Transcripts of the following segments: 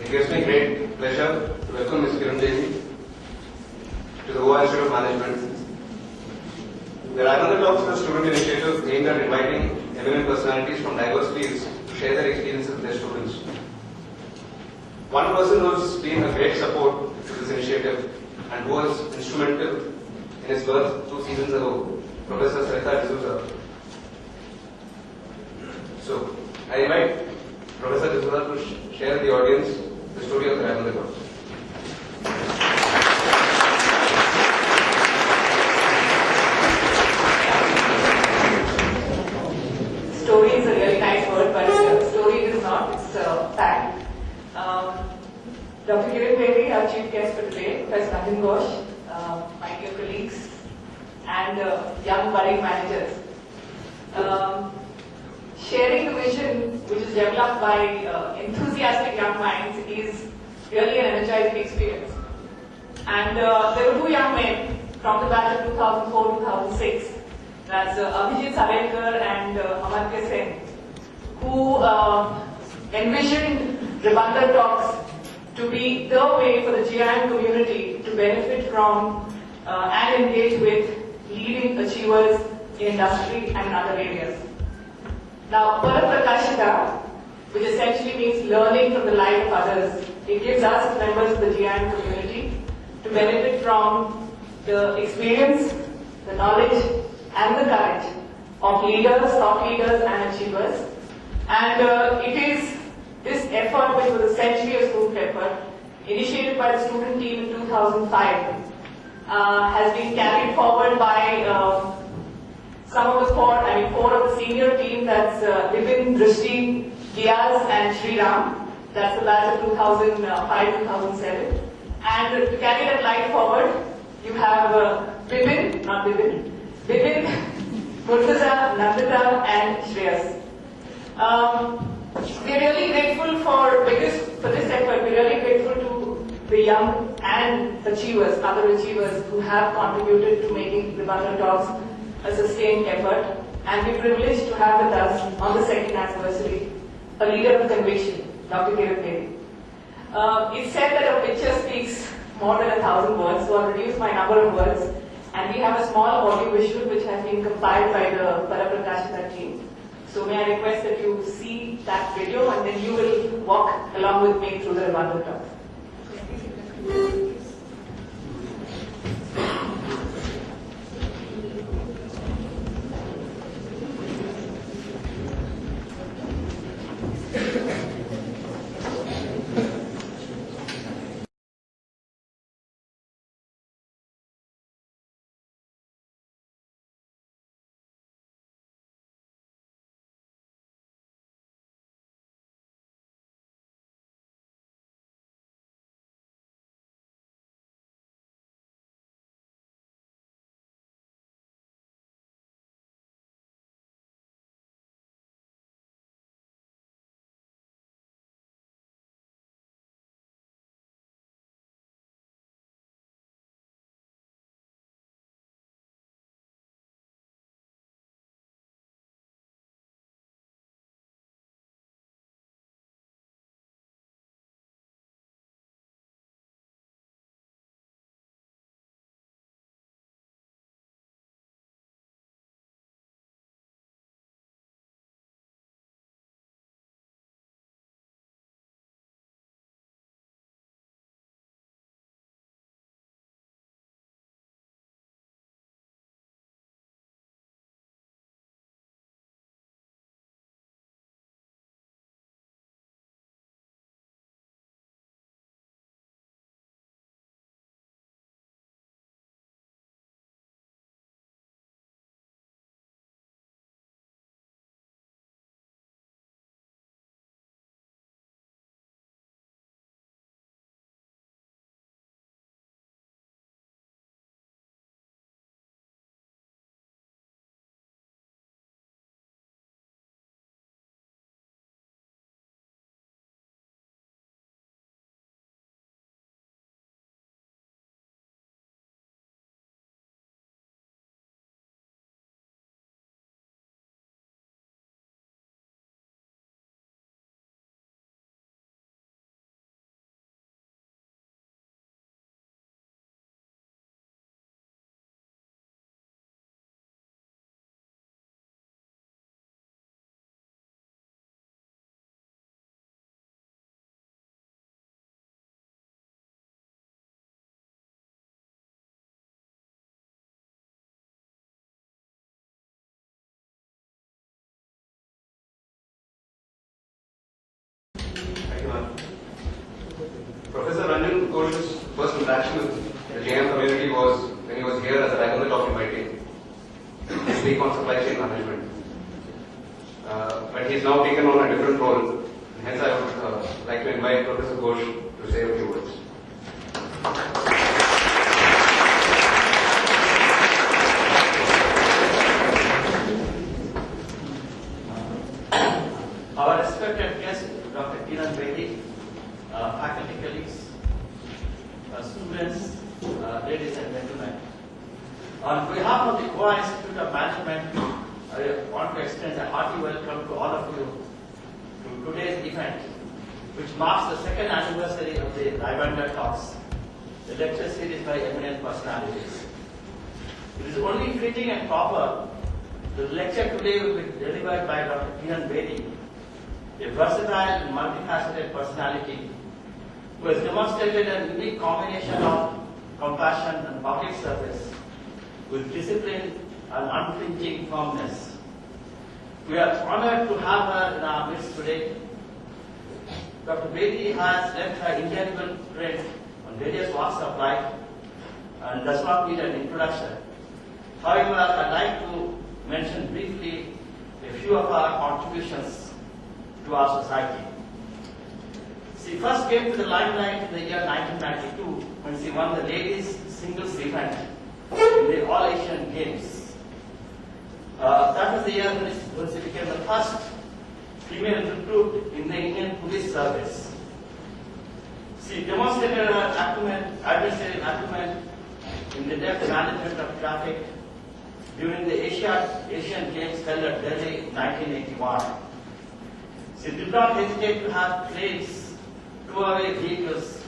It gives me great pleasure to welcome Ms. Kiran Bedi to the Goa Institute of Management. The Raghunath Talks is a student initiative aimed at inviting eminent personalities from diverse fields to share their experiences with their students. One person who has been a great support to this initiative and who was instrumental in its birth 2 seasons ago, Professor Sarita D'Souza. So, I invite Professor D'Souza to share with the audience the story of the Raghunath Talks. Story is a really nice word, but story is not, it's fact. Dr. Kiran Bedi, our chief guest for today, Professor Nandan Ghosh, my dear colleagues, and young budding managers. Sharing the vision, which is developed by enthusiastic young minds, is really an energizing experience. And there were 2 young men from the batch of 2004-2006. That's Abhijit Salekar and Amartya Sen, who envisioned Rwanda Talks to be the way for the GIM community to benefit from and engage with leading achievers in industry and in other areas. Now, Paraprakashita, which essentially means learning from the life of others, it gives us as members of the GIM community to benefit from the experience, the knowledge, and the courage of leaders, thought leaders, and achievers. And it is this effort, which was essentially a student effort, initiated by the student team in 2005, has been carried forward by some of the 4 of the senior team, that's Vipin, Drishti, Diaz, and Sriram. That's the batch of 2005-2007. And to carry that light forward, you have Vipin, Murtaza, Nandita, and Shreyas. We're really grateful for this effort. We're really grateful to the young and achievers, other achievers who have contributed to making the Rwanda Talks a sustained effort. And we're privileged to have with us on the 2nd anniversary a leader of conviction, Dr. Kiran Bedi. It's said that a picture speaks more than 1,000 words, so I'll reduce my number of words. And we have a small audio visual which has been compiled by the Paraprakashita team. So may I request that you see that video and then you will walk along with me through the Rwanda Talks. much. Professor Ranjan Ghosh's first interaction with the GIM community was when he was here as a rank on the top invitee to speak on supply chain management. But he's now taken on a different role. Hence, I would like to invite Professor Ghosh to say a few words. Our respected guest, Dr. Kiran Bedi, faculty colleagues, students, ladies and gentlemen. On behalf of the Goa Institute of Management, I want to extend a hearty welcome to all of you to today's event, which marks the second anniversary of the Lavender Talks, the lecture series by eminent personalities. It is only fitting and proper that the lecture today will be delivered by Dr. Kiran Bedi, a versatile and multifaceted personality who has demonstrated a unique combination of compassion and public service with discipline and unflinching firmness. We are honored to have her in our midst today. Dr. Bedi has left her indelible print on various walks of life and does not need an introduction. However, I'd like to mention briefly a few of our contributions to our society. She first came to the limelight in the year 1992 when she won the ladies singles event in the All Asian Games. That was the year when she became the first female recruit in the Indian Police Service. She demonstrated her administrative acumen in the depth management of traffic during the Asian Games held at Delhi in 1981. She did not hesitate to have planes tow away vehicles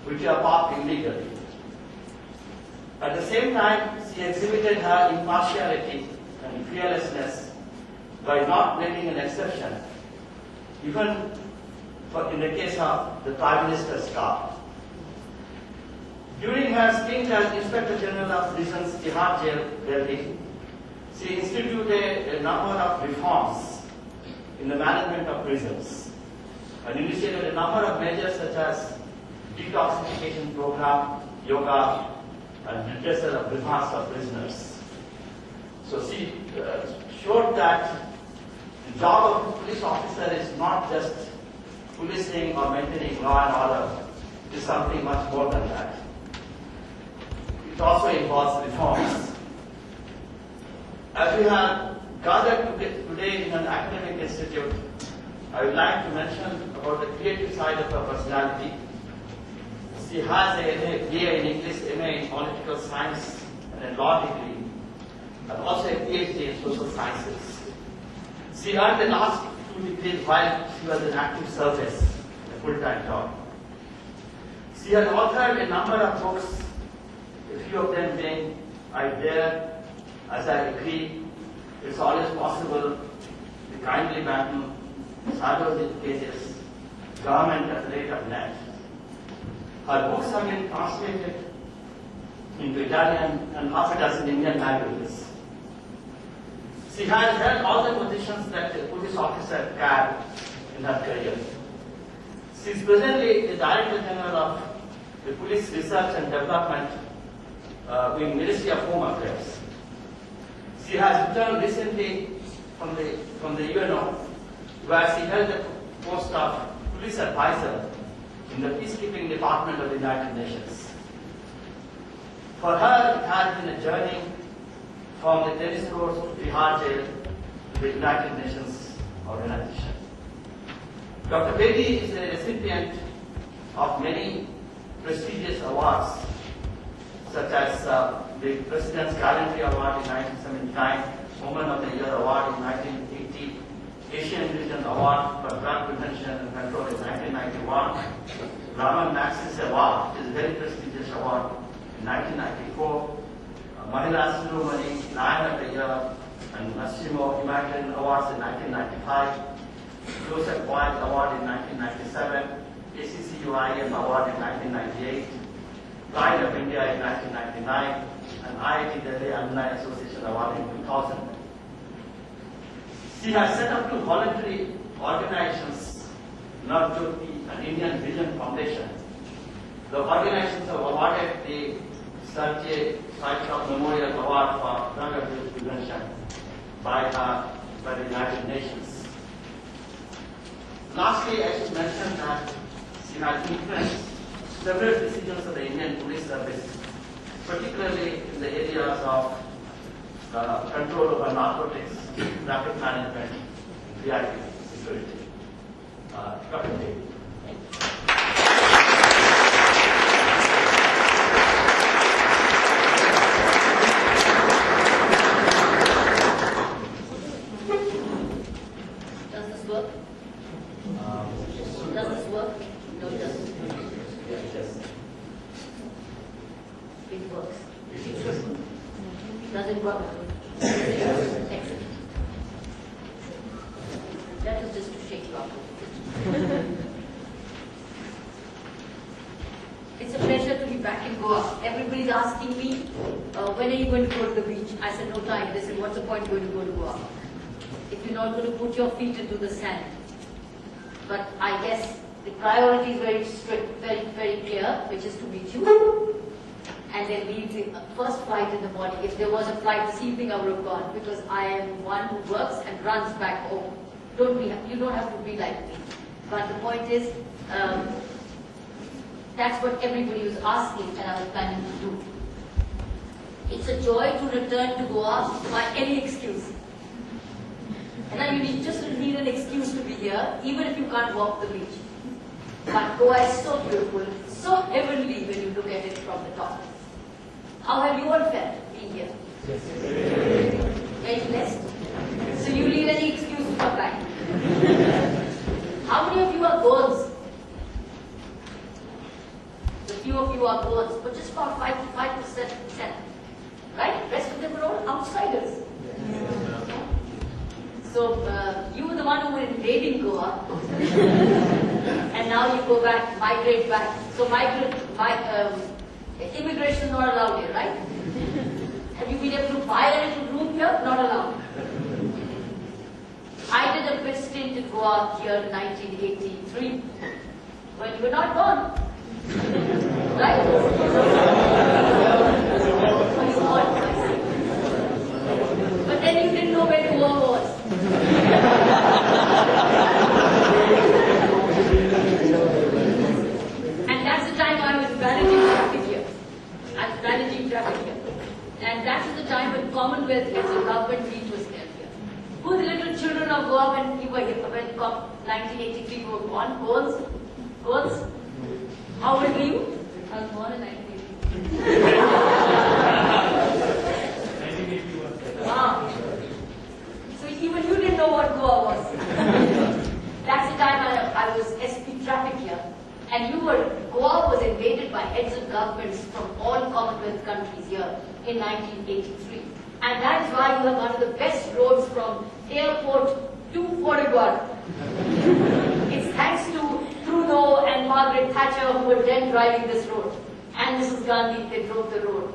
which are parked illegally. At the same time, she exhibited her impartiality and fearlessness by not making an exception, even in the case of the Prime Minister's car. During her stint as Inspector General of Prisons, Tihar Jail, Delhi, she instituted a number of reforms in the management of prisons and initiated a number of measures such as detoxification program, yoga, and redressal of grievances of prisoners. So she showed that the job of a police officer is not just policing or maintaining law and order. It is something much more than that. It also involves reforms. As we have gathered today in an academic institute, I would like to mention about the creative side of her personality. She has a BA in English, MA in political science, and a law degree, and also a PhD in social sciences. She earned the last 2 degrees while she was in active service, a full-time job. She has authored a number of books, a few of them being I Dare, As I Agree, It's Always Possible, The Kindly Battle, Cyber Cases, Government at the Rate of Net. Her books have been translated into Italian and half a dozen Indian languages. She has held all the positions that a police officer can in her career. She is presently the Director General of the Police Research and Development in Ministry of Home Affairs. She has returned recently from the UNO, where she held the post of Police Advisor in the Peacekeeping Department of the United Nations. For her, it has been a journey from the tennis courts to Tihar Jail to the United Nations organization. Dr. Bedi is a recipient of many prestigious awards, such as the President's Gallantry Award in 1979, Woman of the Year Award in 1980, Asian Vision Award for Drug Prevention and Control in 1991, Raman Maxis Award, which is a very prestigious award, in 1994, Mahila Surumani, Lion of the Year, and Massimo Imagine Awards in 1995, Joseph Boyd Award in 1997, ACCUIM Award in 1998, Pride of India in 1999, and IIT Delhi Alumni Association Award in 2000. She has set up 2 voluntary organizations, Navjyoti and Indian Vision Foundation. The organizations have awarded the Sir J. Saikram Memorial Award for Drug Abuse Prevention by the United Nations. Lastly, I should mention that she has influenced several decisions of the Indian Police Service, particularly in the areas of control over narcotics, traffic management, VIP security. Dr. Devi. Does this work? Does this work? No, it doesn't. Yes. It works. Does it work? Excellent. That was just to shake you up. It's a pleasure to be back in Goa. Everybody's asking me, when are you going to go to the beach? I said, no time. They said, what's the point going to go to Goa if you're not going to put your feet into the sand? But I guess the priority is very strict, very, very clear, which is to meet you. And then leave the first flight in the morning. If there was a flight this evening, I would have gone, because I am one who works and runs back home. You don't have to be like me. But the point is, that's what everybody was asking, and I was planning to do. It's a joy to return to Goa by any excuse. And then you just need an excuse to be here, even if you can't walk the beach. But Goa is so beautiful, so heavenly when you look at it from the top. How have you all felt being here? Very blessed. So you need any excuse to come back. How many of you are Goans? A few of you are Goans, but just about 5%. Right? Rest of them are all outsiders. So you were the one who were invading Goa, and now you go back, migrate back. So immigration is not allowed here, right? Have you been able to buy a little room here? Not allowed. I did a bit stint in Goa here in 1983, when you were not born. Right? But then you didn't know where Goa was. And that's the time I was managing traffic here. I was managing traffic here. And that is the time when Commonwealth as a government meet was held here. Who the little children of Goa when you were here, when 1983 were born? Goals? How old were you? I was born in 1983. Wow. So even you didn't know what Goa was. That's the time I was SP traffic here. And Goa was invaded by heads of governments from all Commonwealth countries here in 1983. And that is why you have one of the best roads from airport to Fort. It's thanks to Trudeau and Margaret Thatcher who were then driving this road. And Mrs. Gandhi, they drove the road.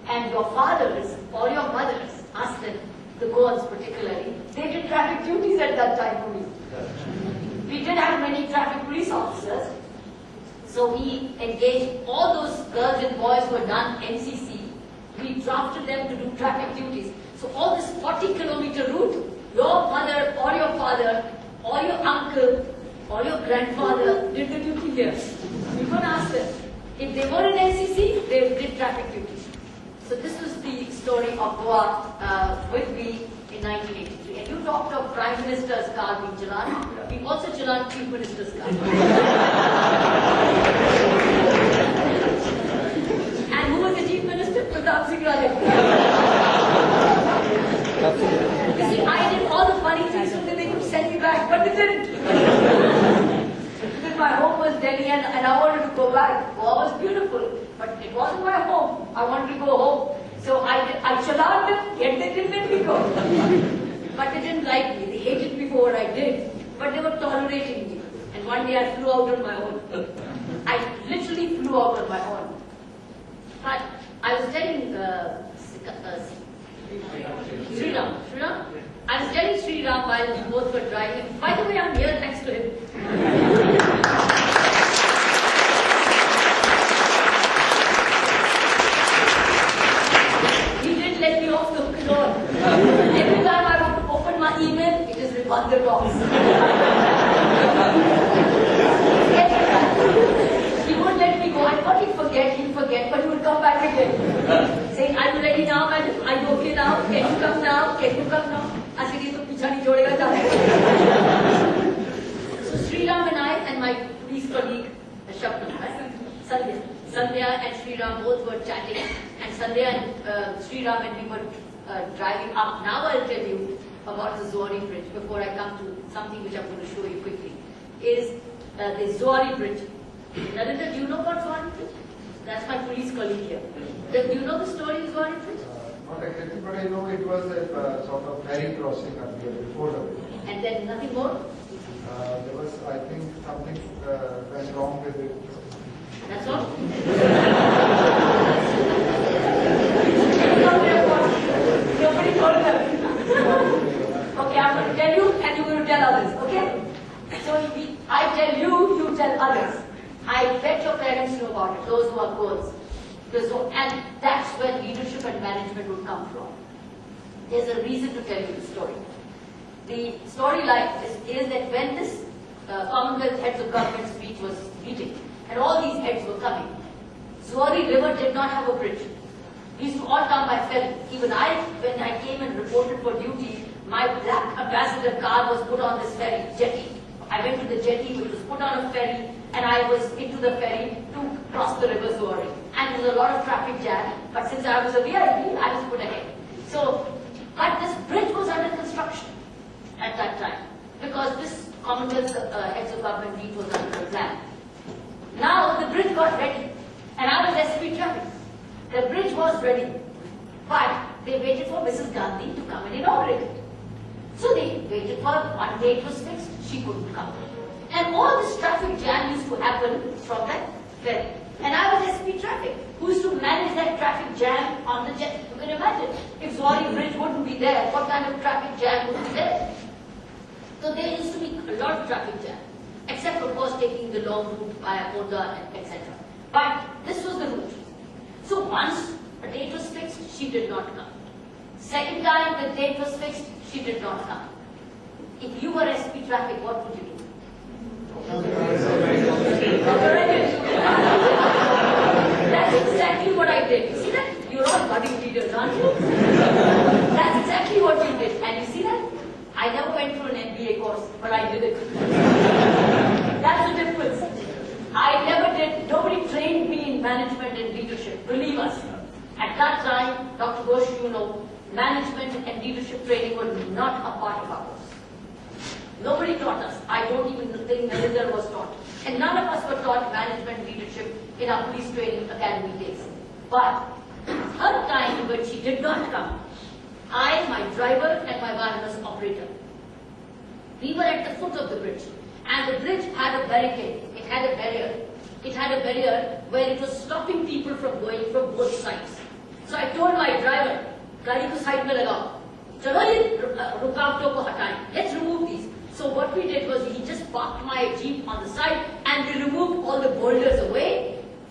And your fathers or your mothers, ask them, the Goans particularly, they did traffic duties at that time for me. We didn't have many traffic police officers. So we engaged all those girls and boys who had done NCC. We drafted them to do traffic duties. So all this 40-kilometer route, your mother or your father or your uncle or your grandfather did the duty here. You can ask them. If they were in NCC, they did traffic duties. So this was the story of Goa with me in 1983. And you talked of Prime Minister's car being Chalan. We also Chalan Chief Minister's car. And who was the Chief Minister? Pratap Singh Rajat. You see, I did all the funny things so that they could send me back, but they didn't. Because my home was Delhi and I wanted to go back. Goa was beautiful, but it wasn't my home. I wanted to go home. So I chalaned them, yet they didn't let me go. But they didn't like me. They hated me for what I did. But they were tolerating me. And one day I flew out on my own. I literally flew out on my own. But I was telling Sriram. I was telling Sriram while we both were driving. By the way, I'm here thanks to him. the box. He won't let me go. I thought he'd forget, but he would come back again. Saying, are you ready now, madam? Are you okay now? Can you come now? Can you come now? I said, "Ye to picha nahi jodega jane." So Sriram and I and my police colleague, Sandhya and Sriram both were chatting, and Sandhya and Sriram and we were driving up. Now I'll tell you about the Zuari Bridge before I come to something which I'm going to show you quickly. Is the Zuari Bridge. Narendra, do you know about Zuari Bridge? That's my police colleague here. Do you know the story of Zuari Bridge? Not exactly, but I know it was a sort of ferry crossing earlier before the bridge. And then nothing more? There was, I think, something went wrong with it. That's all? Nobody told them. Okay, I'm going to tell you and you're going to tell others, okay? So I tell you, you tell others. I bet your parents know about it, those who are girls. And that's where leadership and management would come from. There's a reason to tell you the story. The storyline is that when this Commonwealth Heads of Government speech was meeting, and all these heads were coming, Zuari River did not have a bridge. We used to all come by ferry. Even when I came and reported for duty, my black ambassador car was put on this ferry, jetty. I went to the jetty, which was put on a ferry, and I was into the ferry to cross the river Zuari. And there was a lot of traffic jam, but since I was a VIP, I was put ahead. So, but this bridge was under construction at that time, because this Commonwealth Heads of Government meet was under the plan. Now the bridge got ready, and I was SP traffic. The bridge was ready, but they waited for Mrs. Gandhi to come and inaugurate it. So they waited for one day it was fixed, she couldn't come. And all this traffic jam used to happen from that ferry. And I was SP traffic, who used to manage that traffic jam on the jet. You can imagine, if Zuari Bridge wouldn't be there, what kind of traffic jam would be there? So there used to be a lot of traffic jam, except of course taking the long route via Koda and etc. But this was the route. So once a date was fixed, she did not come. Second time the date was fixed, she did not come. If you were SP traffic, what would you do? That's exactly what I did. You see that? You're all budding leaders, aren't you? That's exactly what we did. And you see that? I never went through an MBA course, but I did it. That's the difference. I never did. Nobody trained me in management and leadership. Believe us. At that time, Dr. Ghosh, you know, management and leadership training were not a part of our course. Nobody taught us. I don't even think Narendra was taught. And none of us were taught management leadership in our police training academy days. But her time when she did not come, I, my driver, and my wireless operator, we were at the foot of the bridge. And the bridge had a barricade. It had a barrier. It had a barrier where it was stopping people from going from both sides. So I told my driver, "Gari ko side mein lagao. Chalo ye rukawton ko hataye. Let's remove these." So what we did was he just parked my jeep on the side and we removed all the boulders away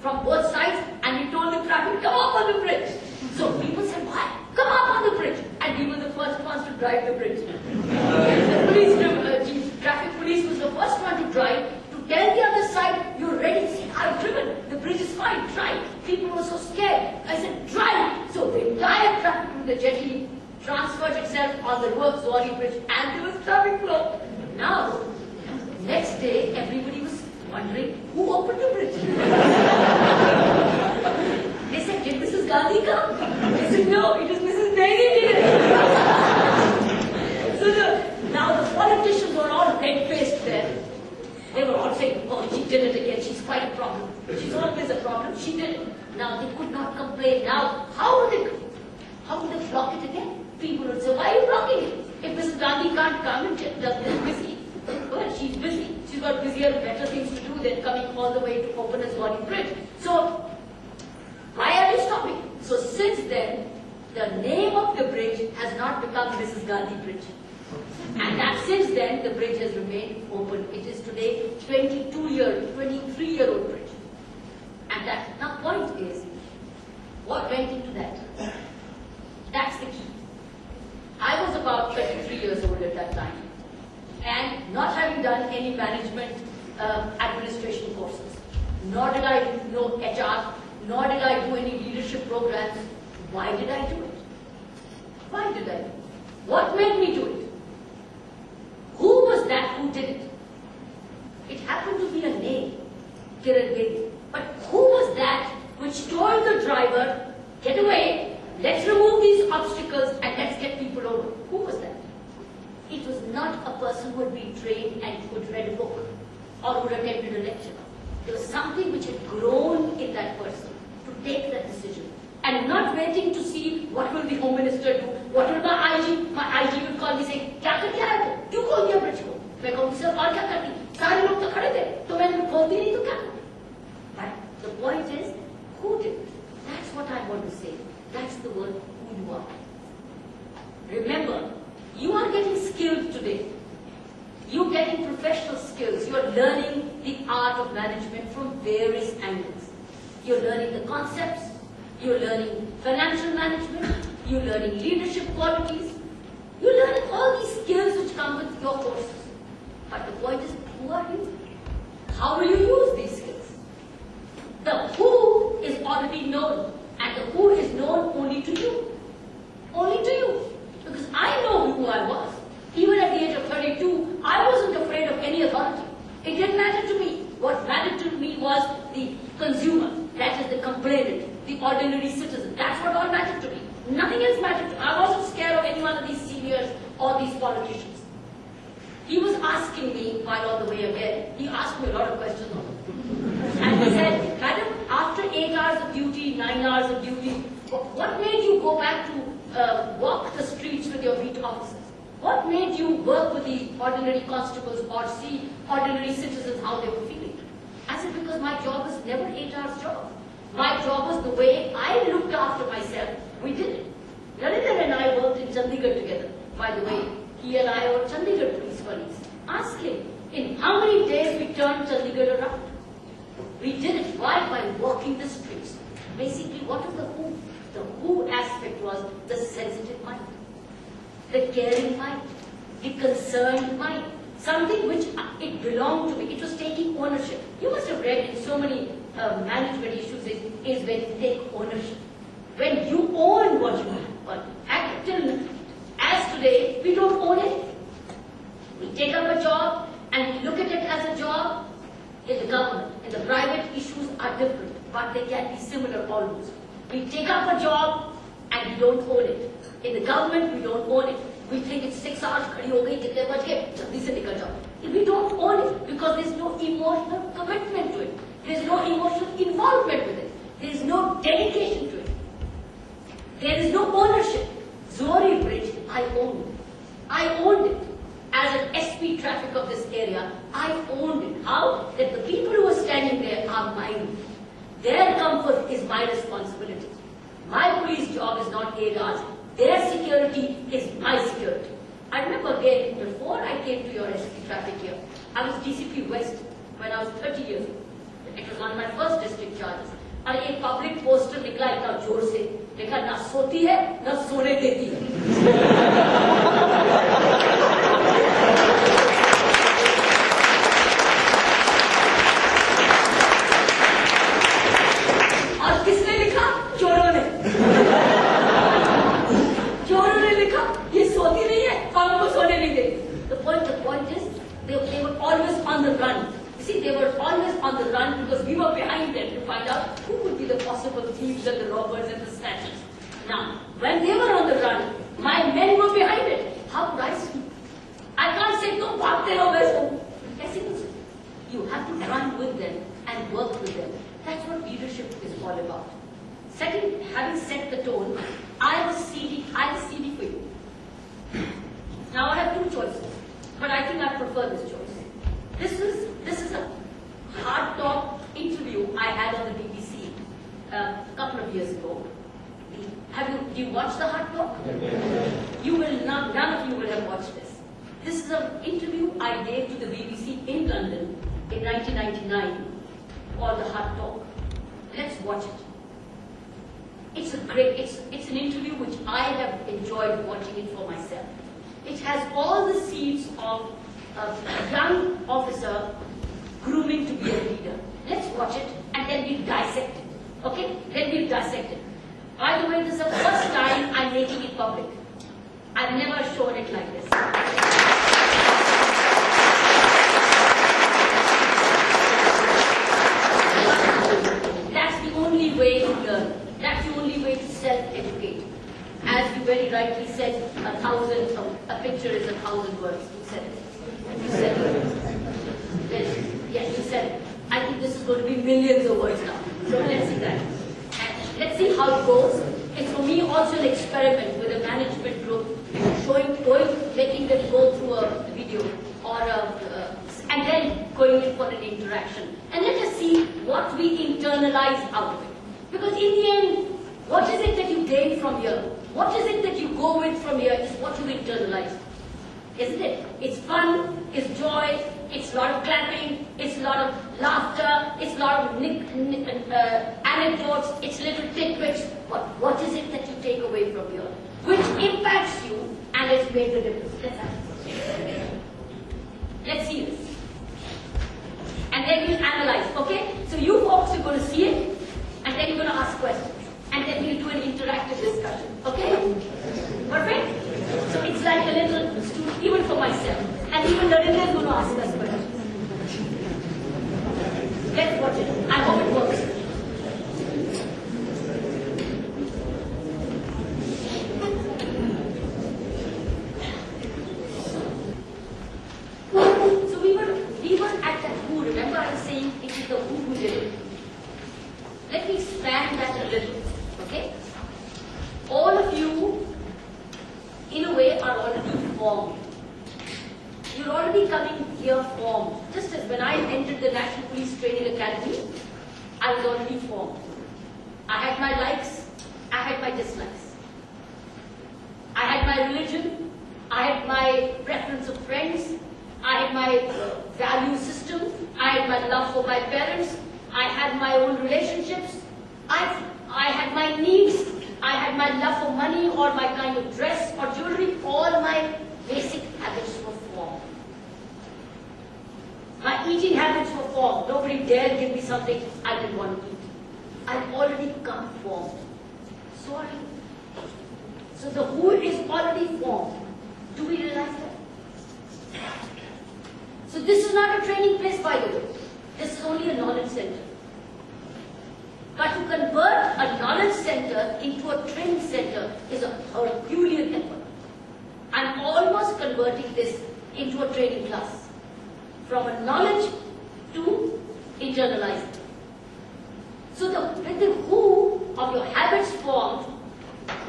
from both sides and we told the traffic, "Come up on the bridge." So people said, "Why? Come up on the bridge." And we were the first ones to drive the bridge. The police, traffic police was the first one to drive, to tell the other side, "You're ready." See, I've driven. The bridge is fine. Drive. People were so scared. I said, "Drive." So the entire traffic from the jetty transferred itself on the Zuari Bridge and there was traffic flow. Now, next day, everybody was wondering who opened the bridge. They said, "Did Mrs. Gandhi come?" They said, "No, it is Mrs. Bedi did it." So now the politicians were all red-faced there. They were all saying, "Oh, she did it again. She's quite a problem. She's always a problem. She did it." Now they could not complain. Now, how would they block it again? People would say, "Why are you blocking it? If Mrs. Gandhi can't come and just is busy." Well, she's busy. She's got busier, better things to do than coming all the way to open a Zuari Bridge. So, why are you stopping? So since then, the name of the bridge has not become Mrs. Gandhi Bridge. And that since then, the bridge has remained open. It is today 23-year-old bridge. And that, now point is, what went into that? That's the key. I was about 33 years old at that time. I know HR, nor did I do any leadership programs. Why did I do it? Why did I do it? What made me do it? Who was that who did it? It happened to be a name, Kiran Bedi. But who was that which told the driver, get away, let's remove these obstacles and let's get people over? Who was that? It was not a person who had been trained and who had read a book or who had attended a lecture. There was something which had grown in that person to take that decision. And not waiting to see what will the Home Minister do, what will my IG will call me saying, क्या कर क्या है तो? क्यों खोल दिया bridge को? मैं कहूँगी सर और क्या करती? सारे लोग तो खड़े थे, तो मैंने खोलती नहीं तो क्या? But the point is, who did it? That's what I want to say. That's the word who you are. Remember, you are getting skilled today. You're getting professional skills. You're learning the art of management from various angles. You're learning the concepts. You're learning financial management. You're learning leadership qualities. You're learning all these skills which come with your courses. But the point is, who are you? How will you use these skills? The who is already known, and the who is known only to you. Only to you. Because I know who I was. Even at the age of 32, I wasn't afraid of any authority. It didn't matter to me. What mattered to me was the consumer, that is the complainant, the ordinary citizen. That's what all mattered to me. Nothing else mattered to me. I wasn't scared of any one of these seniors or these politicians. He was asking me, while on the way again, he asked me a lot of questions. And he said, Madam, after 8 hours of duty, 9 hours of duty, what made you go back to walk the streets with your beat officers? What made you work with the ordinary constables or see ordinary citizens how they were feeling? I said, because my job was never 8 hours job. My job was the way I looked after myself. We did it. Narendra and I worked in Chandigarh together. By the way, he and I were Chandigarh police colleagues. Ask him, in how many days we turned Chandigarh around? We did it. Why? By walking the streets. Basically, what is the who? The who aspect was the sensitive mind, the caring mind, the concerned mind. Something which it belonged to me. It was taking ownership. You must have read in so many management issues is when you take ownership. When you own what you do. But as today, we don't own it. We take up a job and we look at it as a job. In the government, in the private, issues are different, but they can be similar almost. We take up a job and we don't own it. In the government, we don't own it. We think it's 6 hours, khadi ho gayi, kitne baj gaye, jaldi se nikal jao. We don't own it because there's no emotional commitment to it. There's no emotional involvement with it. There's no dedication to it. There is no ownership. Zuari Bridge, I owned it. I owned it. As an SP traffic of this area, I owned it. How? That the people who are standing there are mine. Their comfort is my responsibility. My police job is not 8 hours. Their security is my security. I remember again, before I came to your SP traffic here, I was DCP West when I was 30 years old. It was one of my first district charges. और एक public poster निकला इतना जोर से, देखा ना सोती है ना सोने देती है. और किसने लिखा? चोरों ने. चोरों ने लिखा ये सोती नहीं है, हम को सोने नहीं देती. The point is, they were always on the run. You see, they were always on the run because we were behind them to find out who would be the possible thieves and the robbers and the snatchers. Now, when they were on the run, my men were behind it. How could I sleep? I can't say, "Tum bhagte raho, main soun." You have to run with them and work with them. That's what leadership is all about. Second, having set the tone, I was CD for you. Now I have two choices, but I think I prefer this choice. This is a HardTalk interview I had on the BBC a couple of years ago. Do you watch the HardTalk? You will not. None of you will have watched this. This is an interview I gave to the BBC in London in 1999 called the HardTalk. Let's watch it. It's an interview which I have enjoyed watching it for myself. It has all the seeds of a young officer grooming to be a leader. Let's watch it and then we dissect it. Okay? Then we dissect it. By the way, this is the first time I'm making it public. I've never shown it like this. That's the only way to learn. That's the only way to self-educate. As you very rightly said, a picture is 1,000 words. You said it. You said it. Yes, you said it. I think this is going to be millions of words now. So let's see that. And let's see how it goes. It's for me also an experiment with a management group, making them go through a video and then going in for an interaction. And let us see what we internalize out of it. Because in the end, what is it that you gain from here? What is it that you go with from here is what you internalize. Isn't it? It's fun, it's joy, it's a lot of clapping, it's a lot of laughter, it's a lot of anecdotes, it's little tidbits. But what is it that you take away from here? Which impacts you and it's made the difference. Let's see this. And then we'll analyze, okay? So you folks are going to see it, and then you're going to ask questions. And then we'll do an interactive discussion, okay? Perfect? So it's like a little student, even for myself. And even Narendra is going to ask us questions. Let's watch it. I hope it works. So we were at that who. Remember I was saying it is the who did it. Let me expand that a little. Okay? All of you, in a way, are already formed. You're already coming here formed. Just as when I entered the National Police Training Academy, I was already formed. I had my likes, I had my dislikes. I had my religion, I had my preference of friends, I had my value system, I had my love for my parents, I had my own relationships, I had my needs, I had my love for money or my kind of dress or jewelry. All my basic habits were formed. My eating habits were formed. Nobody dared give me something I didn't want to eat. I've already come formed. Sorry. So the who is already formed. Do we realize that? So this is not a training place, by the way. This is only a knowledge center. But to convert a knowledge center into a training center is a Herculean effort. I'm almost converting this into a training class. From a knowledge to internalizing. So with the who of your habits formed,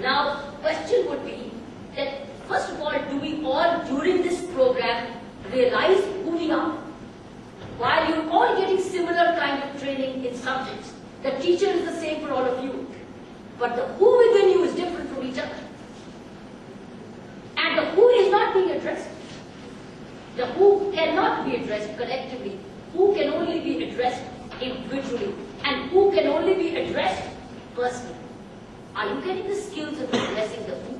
now the question would be that first of all, do we all during this program realize who we are? While you're all getting similar kind of training in subjects, the teacher is the same for all of you. But the who within you is different from each other. And the who is not being addressed. The who cannot be addressed collectively. Who can only be addressed individually. And who can only be addressed personally. Are you getting the skills of addressing the who?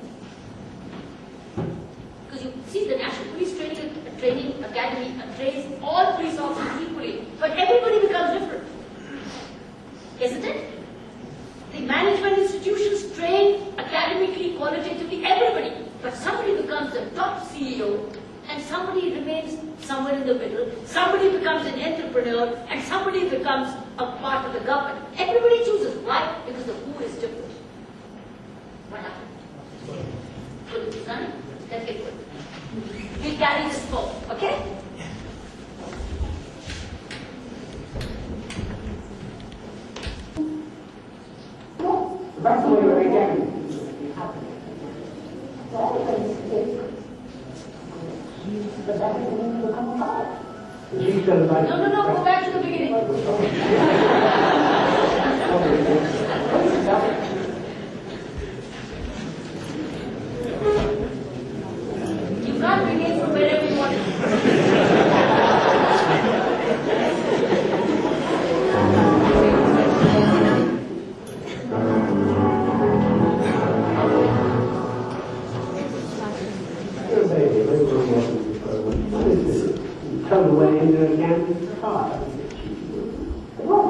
Because you see the National Police Training Academy trains all police officers equally. But everybody becomes different. Isn't it? The management institutions train academically, qualitatively, everybody. But somebody becomes the top CEO and somebody remains somewhere in the middle. Somebody becomes an entrepreneur and somebody becomes a part of the government. Everybody chooses. Why? Because the who is different. What happened? Good, son? Let's get good. We'll carry this forward, okay? That's the way we're getting. No, go back to the beginning. You can't begin from wherever you want. Come away into a campus car. What?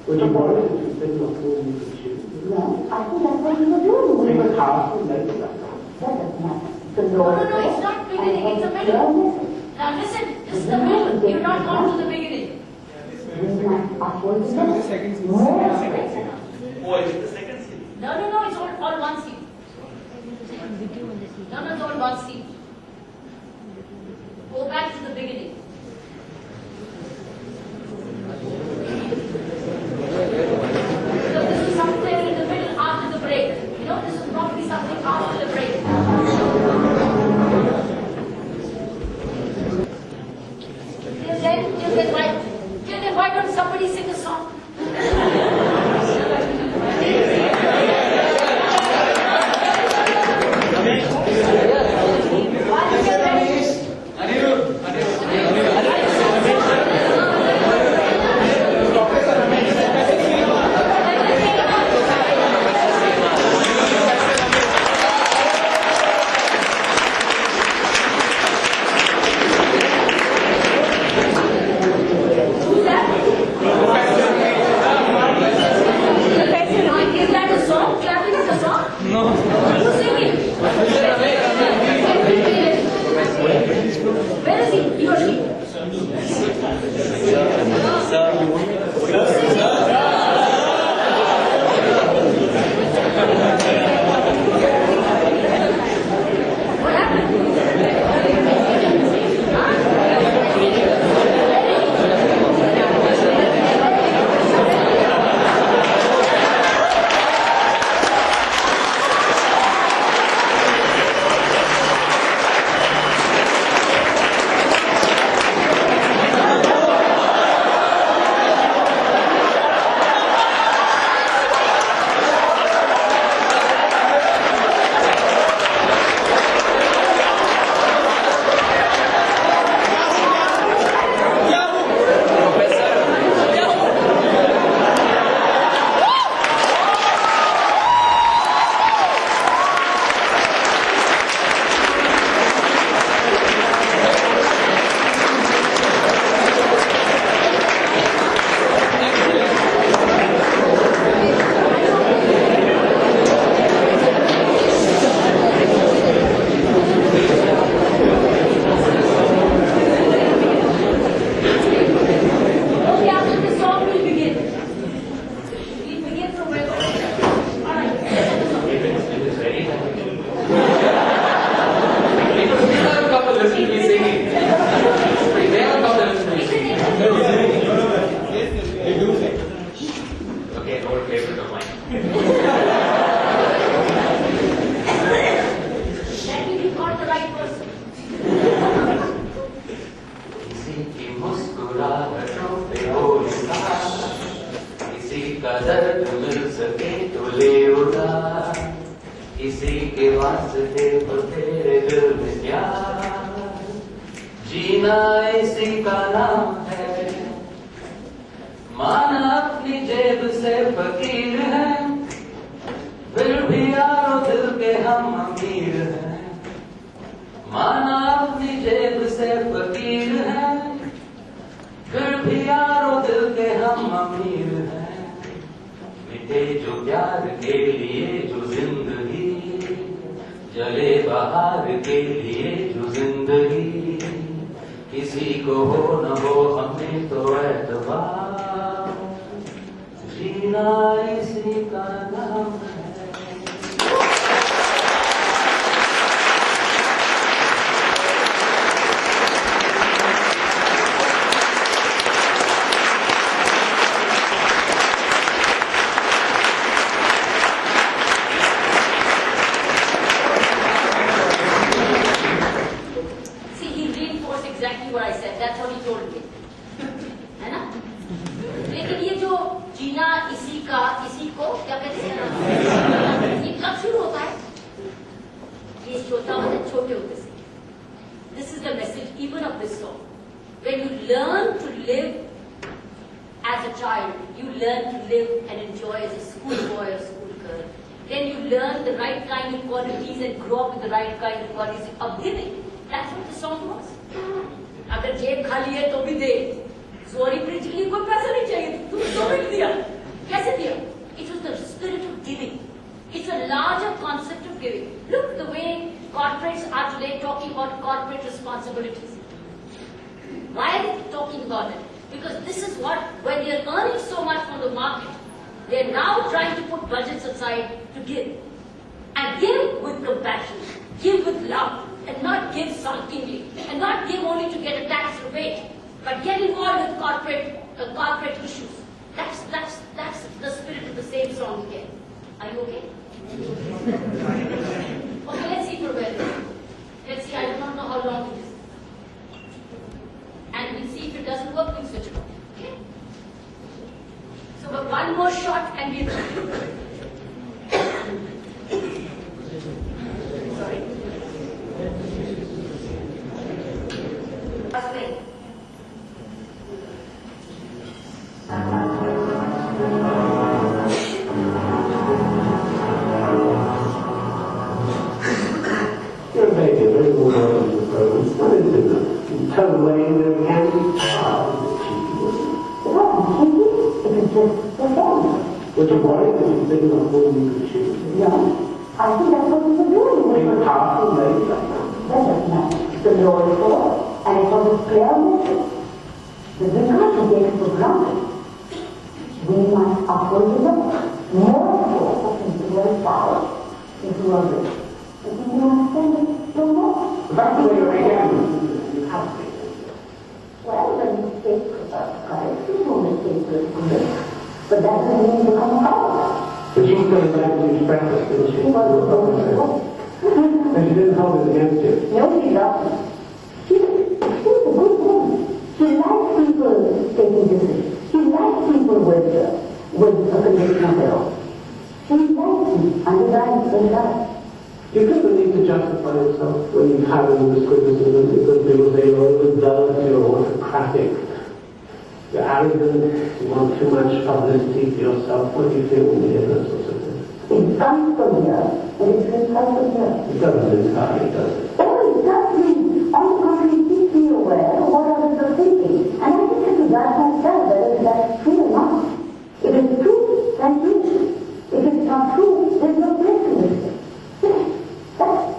When you borrow it, you spend your phone, you can shoot. No, I think that's what you were doing. We were powerful like that. That doesn't matter. No, it's not beginning, it's the middle. Now listen, this is the middle. You're not gone to the beginning. More seconds. Oh, is it the second scene? No, it's all one scene. No, it's all one scene. Go back to the beginning. So this is something in the middle after the break. You know, this is probably something after the break. Then why don't somebody sing a song? This is the message even of this song. When you learn to live as a child, you learn to live and enjoy as a schoolboy or schoolgirl. Then you learn the right kind of qualities and grow up with the right kind of qualities of giving. That's what the song was. अगर जेब खाली है तो भी दे. Zuari preached के लिए कोई पैसा नहीं चाहिए. तू तो मिल दिया. corporate responsibilities. Why are they talking about it? Because this is what, when they're earning so much from the market, they're now trying to put budgets aside to give. And give with compassion, give with love, and not give sulkingly, and not give only to get a tax rebate, but get involved with corporate issues. That's the spirit of the same song again. Are you okay? Okay, let's see for where. Let's see, I do not know how long it is. And we'll see if it doesn't work, we'll switch it off. Okay? So, but one more shot and we're done. Sorry. Last thing. You're a baby, a very good word in the program. What is it? You tell the way in there can be It is just the same. Would you worry that you think of what you could choose? Yeah. I think that's what we were doing. Being a powerful lady like that. That doesn't matter. The law is law, and it was a clear message. We can't take it for granted. We must uphold the law. More so for people who have power, people who are rich. But if you understand it, no more. That's the way you're again. You have to. Well, the mistake correct, people mistake political. But that doesn't mean you become a power. But she's going back to use practice, didn't she? She was a And she didn't hold it against you. No, she doesn't. She's a good woman. She likes people taking decisions. She likes people with a conviction of their own. She likes them underlying in life. You couldn't need to justify yourself when you have all this criticism because people say you're overzealous, you're autocratic, you're arrogant, you want too much publicity for yourself. What do you feel when you hear those sorts of things? It comes from here, and it will come from here. It doesn't entirely, does it? Oh, it does mean, on the contrary, keep me aware of what others are thinking. And I just have to judge myself whether that's true or not. If it's true, then true. If it's not true, there's no place to listen.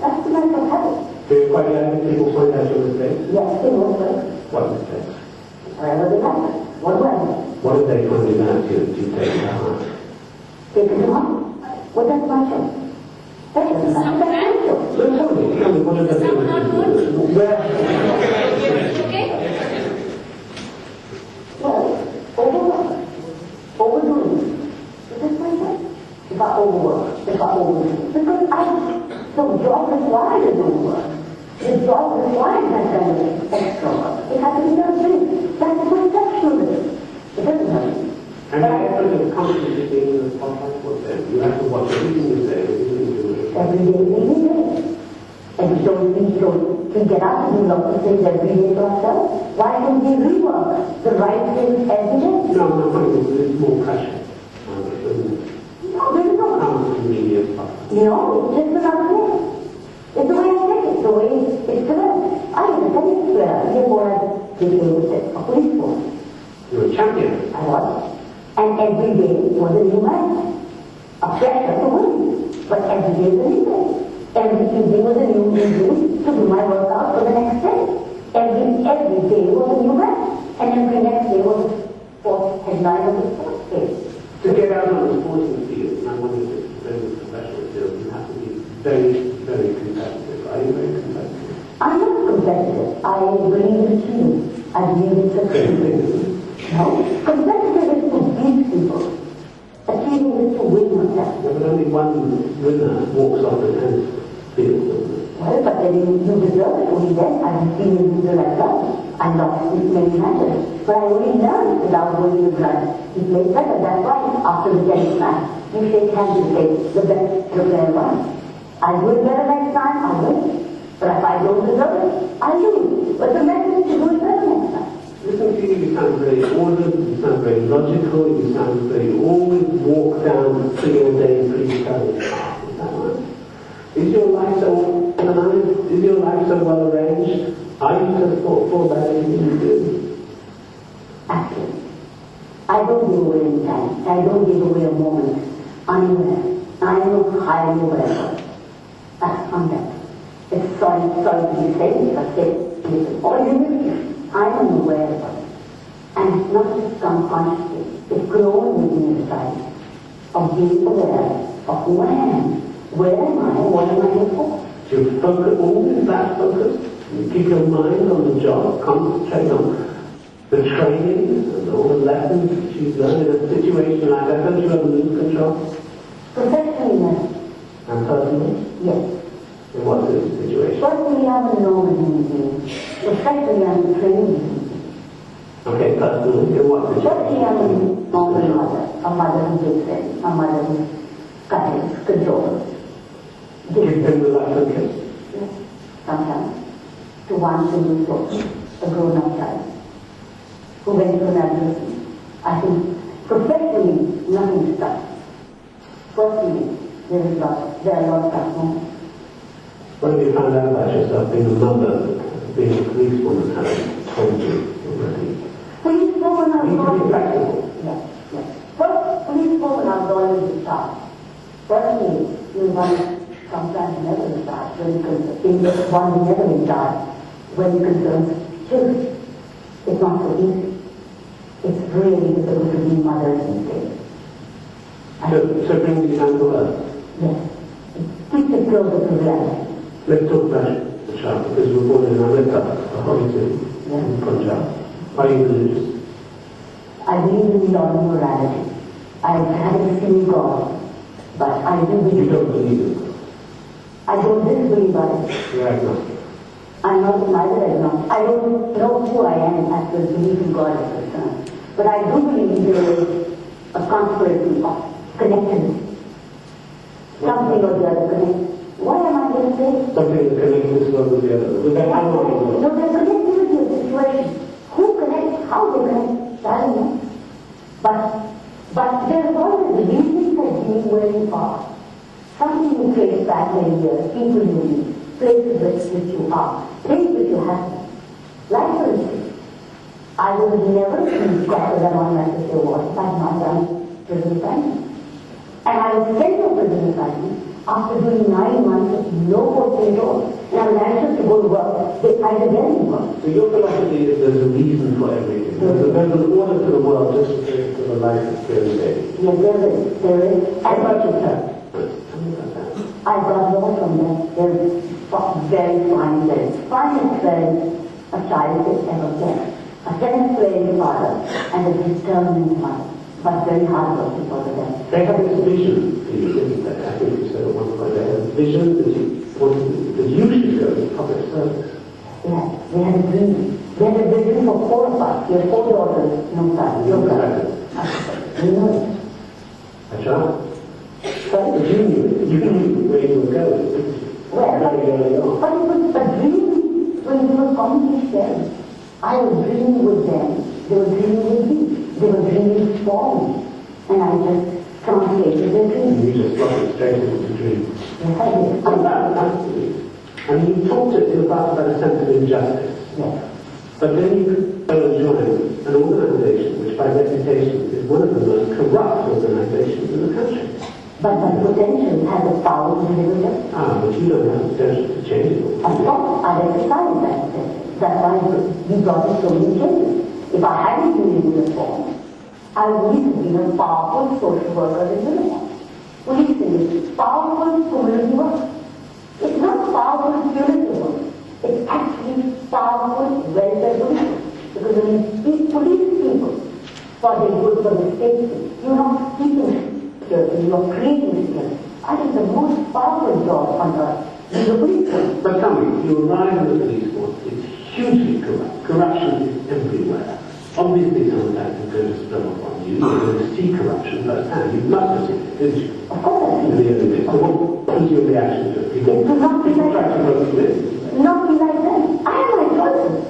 That's the matter of habit. Do you quite like when people point out your mistakes? Yes, they will say. What mistakes? Wherever they like. What do I do? What if they pointed out to you that you take to heart? Take it to heart. Well, that's my choice. That doesn't matter. That's my choice. So tell me what are the Sound not good? Where? Okay? Well, overwork. Overdoing. But that's my choice. If I overwork, if I overdo. Because the job requires to do work. The job requires that kind of extra work. It has to be done free. That's professionalism. It doesn't hurt. And the effort of constantly being in the spotlight was there. You have to watch everything you say, everything you do. Every day. And so we get up and do lots of things every day to ourselves. Why don't we rework the right things every day? No, there's more pressure. No, there's no media stuff. No, it's just another day. It's the way I take it, the way it's developed. I was a tennis player before I became a police force. You're a champion. I was. And every day was a new match. A pressure to win. But every day was a new day. Every evening was a new reason to do my workout for the next day. Every day was a new match. And every next day was a sports headline of the sports page. To get out on the sporting field, and I want you to play with professional field, you have to be very, very competitive. Are you very competitive? I'm not competitive. I believe in team. I believe in success. No, competitive is to beat people. Achieving is to win yourself. Yeah, but only one winner walks on the tennis field. Well, but then you deserve it. Only then I've seen a loser like that. I lost many matches. But I only learned without going to blood. He played better. That's why after the tennis match, you shake hands and say, the best player won. I'll do it better next time, I will. But if I don't deserve it, I lose. But the message is to do it better next time. Listen to you sound very ordered, you sound very logical, you sound very always walk down the field day pretty studied. Is that right? Is your life so organized? Is your life so well arranged? Are you so thoughtful about everything you do? Actually, I don't give away any time. I don't give away a moment anywhere. I am highly aware of it. That's conduct. It's sorry to be saying, but still, or I am aware of it. And it's not just come consciously, it's grown within inside of being aware of who I am, where am I, what am I here for? So you focus, always that focus, you keep your mind on the job, concentrate on the training and all the lessons that you've learned in a situation like that. Don't you ever lose control? Professionally, yes. And personally? Yes. In what situation? Personally, I'm a normal human being. Professionally, I'm a trained human being. Okay, personally, in what situation? Personally, I'm a normal mother. A mother who gives in. A mother who cuddles, controls. You've been reluctant? Yes, sometimes. To one single soul, a grown-up child, who went through an adversity. I think professionally, nothing stuck. Personally, there are a lot of tough moments. When you found out about yourself being a mother, being a policewoman, having told you already? Policewoman, I was always practical. Yes, yes. First, policewoman, I was always a child. Personally, one sometimes never in charge, one never in charge when it concerns children. It's not so easy. It's really difficult to be mothers these days. So bring you down to earth. Yes. Keep it closer to reality. Let's talk about the child, because you were born in America, a holy city, in Punjab. Are you religious? I believe in Lord morality. I haven't seen God, but I do believe. You don't believe in God? I don't disbelieve it. You're agnostic. I'm not neither agnostic. I don't know who I am as the belief in God is concerned. But I do believe there is a conspiracy of connectedness. Something or the other connected. Why am I going to say? Something that connects this world with the other. With that harmony. No, there's connectivity of situation. Who connects? How they connect? I don't know. But there's always a reason for being where you are. Something you trace back many years, people you meet, places which you are, things which you have. Like for instance, I would never be better than one man to say what if I had not done prison assignment. And I was sent to prison assignment after doing 9 months of no working at all. And I was anxious to go to work. They tried again to work. So your philosophy is there's a reason for everything. There's an order to the world just for the life of Kiran Bedi. Yes, there is. How about yourself? I got more from them. They're very fine friends. Finest friends a child has ever get. A sense-playing father and a determined mother, but very hard-working for them. They have this vision for you, didn't they? I think you said at one point they had a vision that you should go to public service. Yes, they had a dream. They had a vision for 4 of us. We have 4 daughters, no son, no brother. You know it. A child? Sorry? But you knew it. You knew where you were going, didn't you? Well, Very early on. but it was a dream when we were commonly sharing. I was dreaming with them. They were dreaming with me. They were dreaming for me. And I just translated their dreams. You just got it straight into the dream. Yes, I did. What about absolute? I mean, you talked in the past about a sense of injustice. Yes. But then you could go and join an organisation which by reputation is one of the most corrupt organisations in the country. But the potential has the power to deliver justice. But you don't have the potential to change it. Of course, I exercise that potential. That's why we brought in so many changes. If I hadn't been in uniform, I wouldn't have been a powerful social worker in uniform. Policing is powerful community work. It's not powerful punitive work. It's actually powerful welfare policing. Because when you speak police people for the good for the safety, you're not speaking security, you're creating security. I think the most powerful job on earth is the police force. But tell me, you arrive in the police force, it's hugely corrupt. Corruption is everywhere. Obviously some of that is going to spill upon you. You're going to see corruption firsthand. You must have seen it, didn't you? Of course I In the early days. So what was your reaction to it? It would not be like that. Not be like them. I have my choices.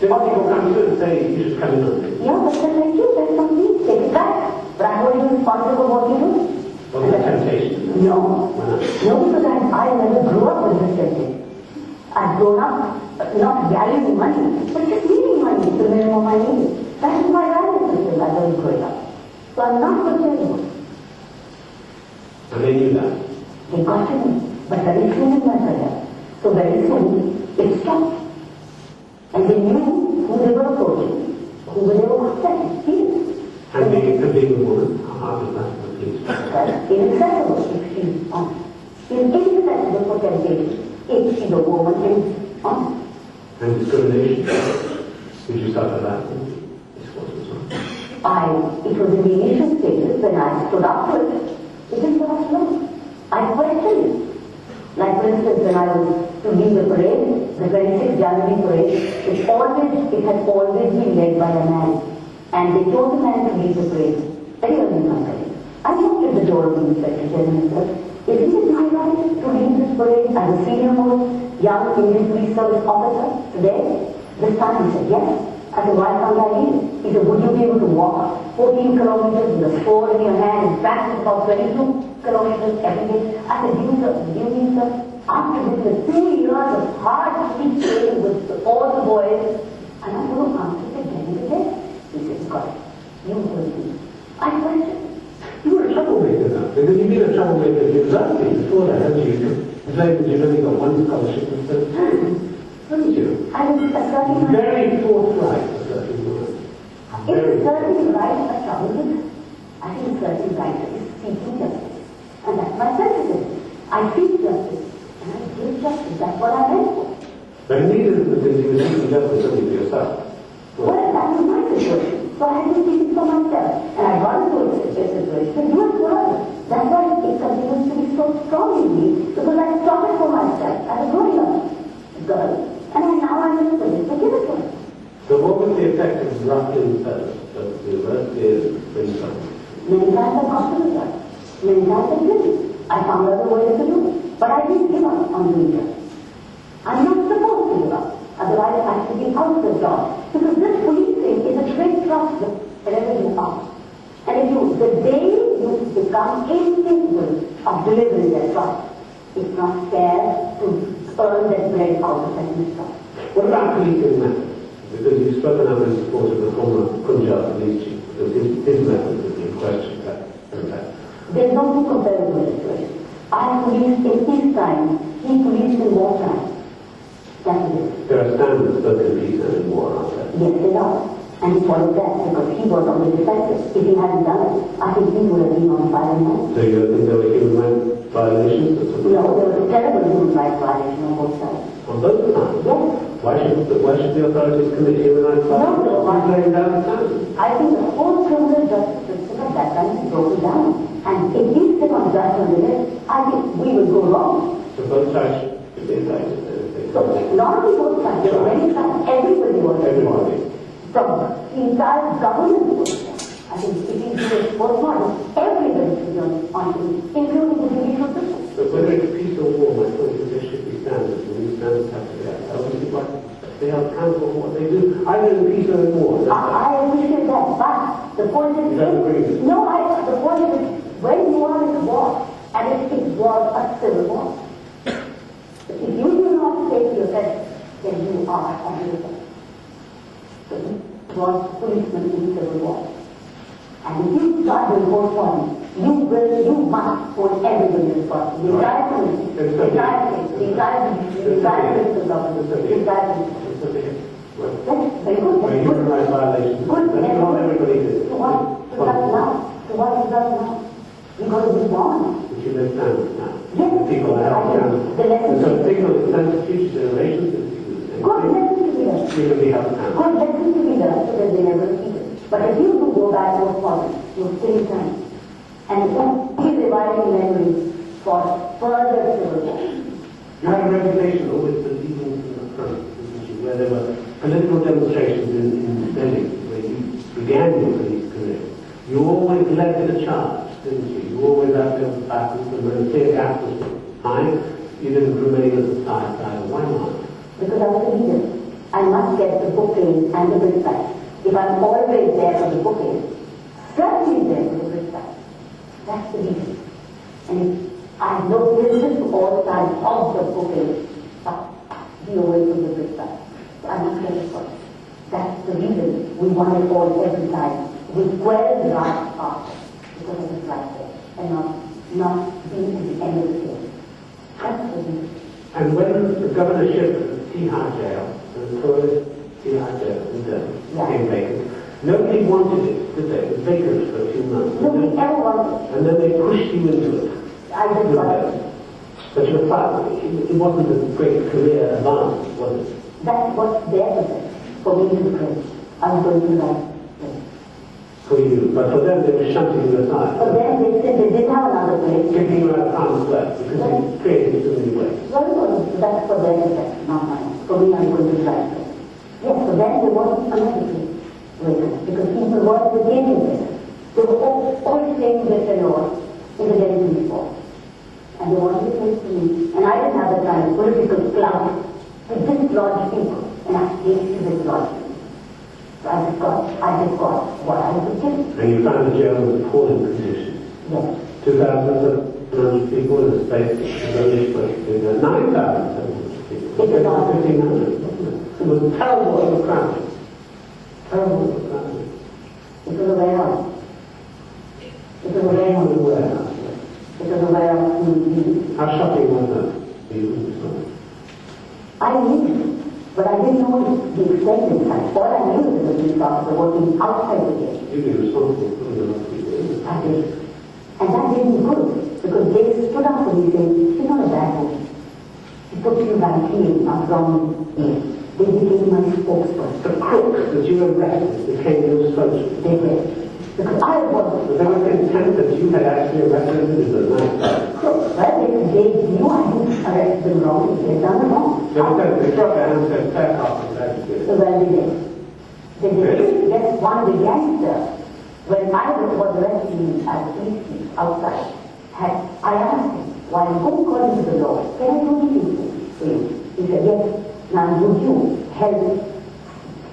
Did people come to you and say, you should come in on this? Yeah, but then like you, there's something, take it back. But I hold you responsible for what you do. Was there temptation? No. Why not? No, because I never grew up with this temptation. I've grown up not valuing money, but just needing money to minimum my needs. That is my value system as I was growing up. So I'm not good anymore. And they knew that. They got to me, but very soon in my career, So very soon, it stopped. And they knew who they were approaching, who they were upsetting. And being a woman, how does that please? Inaccessible if she's honest. Inaccessible for temptation if she's a woman and honest. And discrimination? Did you suffer that? It was in the initial stages when I stood up to it. It didn't last long. I questioned it. Like for instance, when I was to lead the parade, the 26th January parade, it had always been led by a man. And they told the man to lead the parade. Very early in my career. I knocked at the door of the Inspector General and said, isn't it my right to lead this parade as a senior most young Indian police service officer today? This time he said, yes. I said, why can't I lead it? He said, would you be able to walk 14 kilometers with a sword in your hand and practice about 22 kilometers every day? I said, do you mean, sir? After this, 2 years of hard street training with all the boys, and I'm going to answer to get it again. He said, God, you will do. I questioned. You were a troublemaker now, because you've been a troublemaker at university before that, haven't you? You claimed that you've only got one scholarship instead of two. Haven't you? I was asserting very forthright asserting yours. It's asserting right a trouble with. I think asserting right is seeking justice. And that's my sensitivity. I seek justice. And I give justice. That's what I meant for. But neither of the things you were seeking justice only for yourself. Well, that was my situation. So I had to seek it for myself. And I got into a situation to do it for others. That's why it continues to be so strong in me, because I started for myself as a growing up girl. And now I'm in a position to give it to her. So what was the effect of ruffling feathers at the university when you started? Many times I got to the job. Many times I didn't. I found other ways to do it. But I didn't give up on doing it. I'm not supposed to give up. Otherwise I should be out of the job. Because this policing is a great trust wherever you are. And if the day you become incapable of delivering that trust, it's not fair to earn that bread out of that trust. What about policing methods? Because you've spoken up in support of the former Punjab police chief, because his methods have been questioned. There's no two comparable situation. I policed in peacetime, he policed in wartime. That is it. There are standards both in peace and in war, aren't there? Yes, there are. And he followed that because he was on the defensive. If he hadn't done it, I think he would have been on fire now. So you don't think there were human rights violations or something? No, there was a terrible human rights violation on both sides. On both sides? Yes. Why should the authorities commit human rights violations? No, I'm laying down the standards. I think the whole criminal justice system at that time is broken down. And if we sit on judgment limit, I think we will go wrong. So both sides should be indicted. So not only both sides, there were many sides, everybody was Everybody. From the entire government was there. I think if we do it postmortem, everybody should be on it, including the judicial system. But whether it's peace or war, my point is there should be standards, and these standards have to be upheld. They are accountable for what they do, either in peace or in war. I appreciate that, but the point is... You don't agree with it? No, the point is, when you are in a war, and if it was a civil war, if you do not take your head, then you are on the defense. So it was policemen in civil war. And if you start with postmortem, you must hold everybody responsible. The entire community, the entire state, the entire municipal government, the entire municipal. That's very good. That's human rights violations. Good. That's not everybody did. So what results now? So what results now? You're going to move on. But you know standards now. Yes. People are held accountable. The lesson And so signal is sent to future generations. good lesson to be learned. You can be held accountable. Good lesson to be learned so that they never repeat it. But if you do go back to postmortem, you're still in time. And be reviving memories for further civil war. You had a reputation always for leading from the front, didn't you? Where there were political demonstrations in Delhi, where you began your police career. You always led the charge, didn't you? You always had to go back and when the tear gas was high, you didn't remain as a side. Why not? Because I was a leader. I must get the bouquets and the brickbats. If I'm always there for the bouquets, certainly there for the brickbats. That's the reason. And if I have no business to all sides of the bouquets, but be away from the brickbats. So I must get it first. That's the reason we want it all every time. With 12 large parts, because of the right there, and not being at the end of the game. That's the reason. And when the governorship of Tihar jail, the notorious Tihar jail became vacant, nobody wanted it, did they? It was vacant for a few months. Nobody ever wanted. And then they pushed you into it. I just got it. But your father, it wasn't a great career advance, was it? That's what their position for me to pray. I'm going to write. For you, but for them they were shunting you aside. For them they said they didn't have another place. Keeping you out of harm's way because they created too many ways. Well, that's for their effect, not mine. For me, I'm going to write. Yes, for them there wasn't another place. Because people were beginning this. They were always saying this and all in the very before. And they wanted to place for me. And I didn't have the kind of political clout to dislodge people. And I hate to dislodge people. So I just got what I was given. And you found the jail in appalling conditions. Yes. 2,700 people in a space of only 9,700 people. It was not 1,500, wasn't it? It was terrible overcrowding. Terrible overcrowding. It was a warehouse. It was a It was warehouse. a warehouse. It was a warehouse in How shocking was that? You I knew it, but I didn't know the extent inside. All I knew was that the police officer working outside the gate. You'd be responsible for putting a lot of people in. I did. And that did me good, because they stood up for me saying, she's not a bad woman. She put you right here, not wrong here. They became my spokesperson. The crooks that you arrested became your spokesman. They did. Because I was But they were content that you had actually arrested them as a nice guy. crook. Well, they knew I didn't arrest them wrong. They had done it wrong. They struck down and said, fair cop, and that is So good. well, they did. They did. Really? Yes, one of the gangsters, when I was arresting at the police chief outside, I asked him, while going according to the law, can I do anything for you? He said, yes. Now, would you help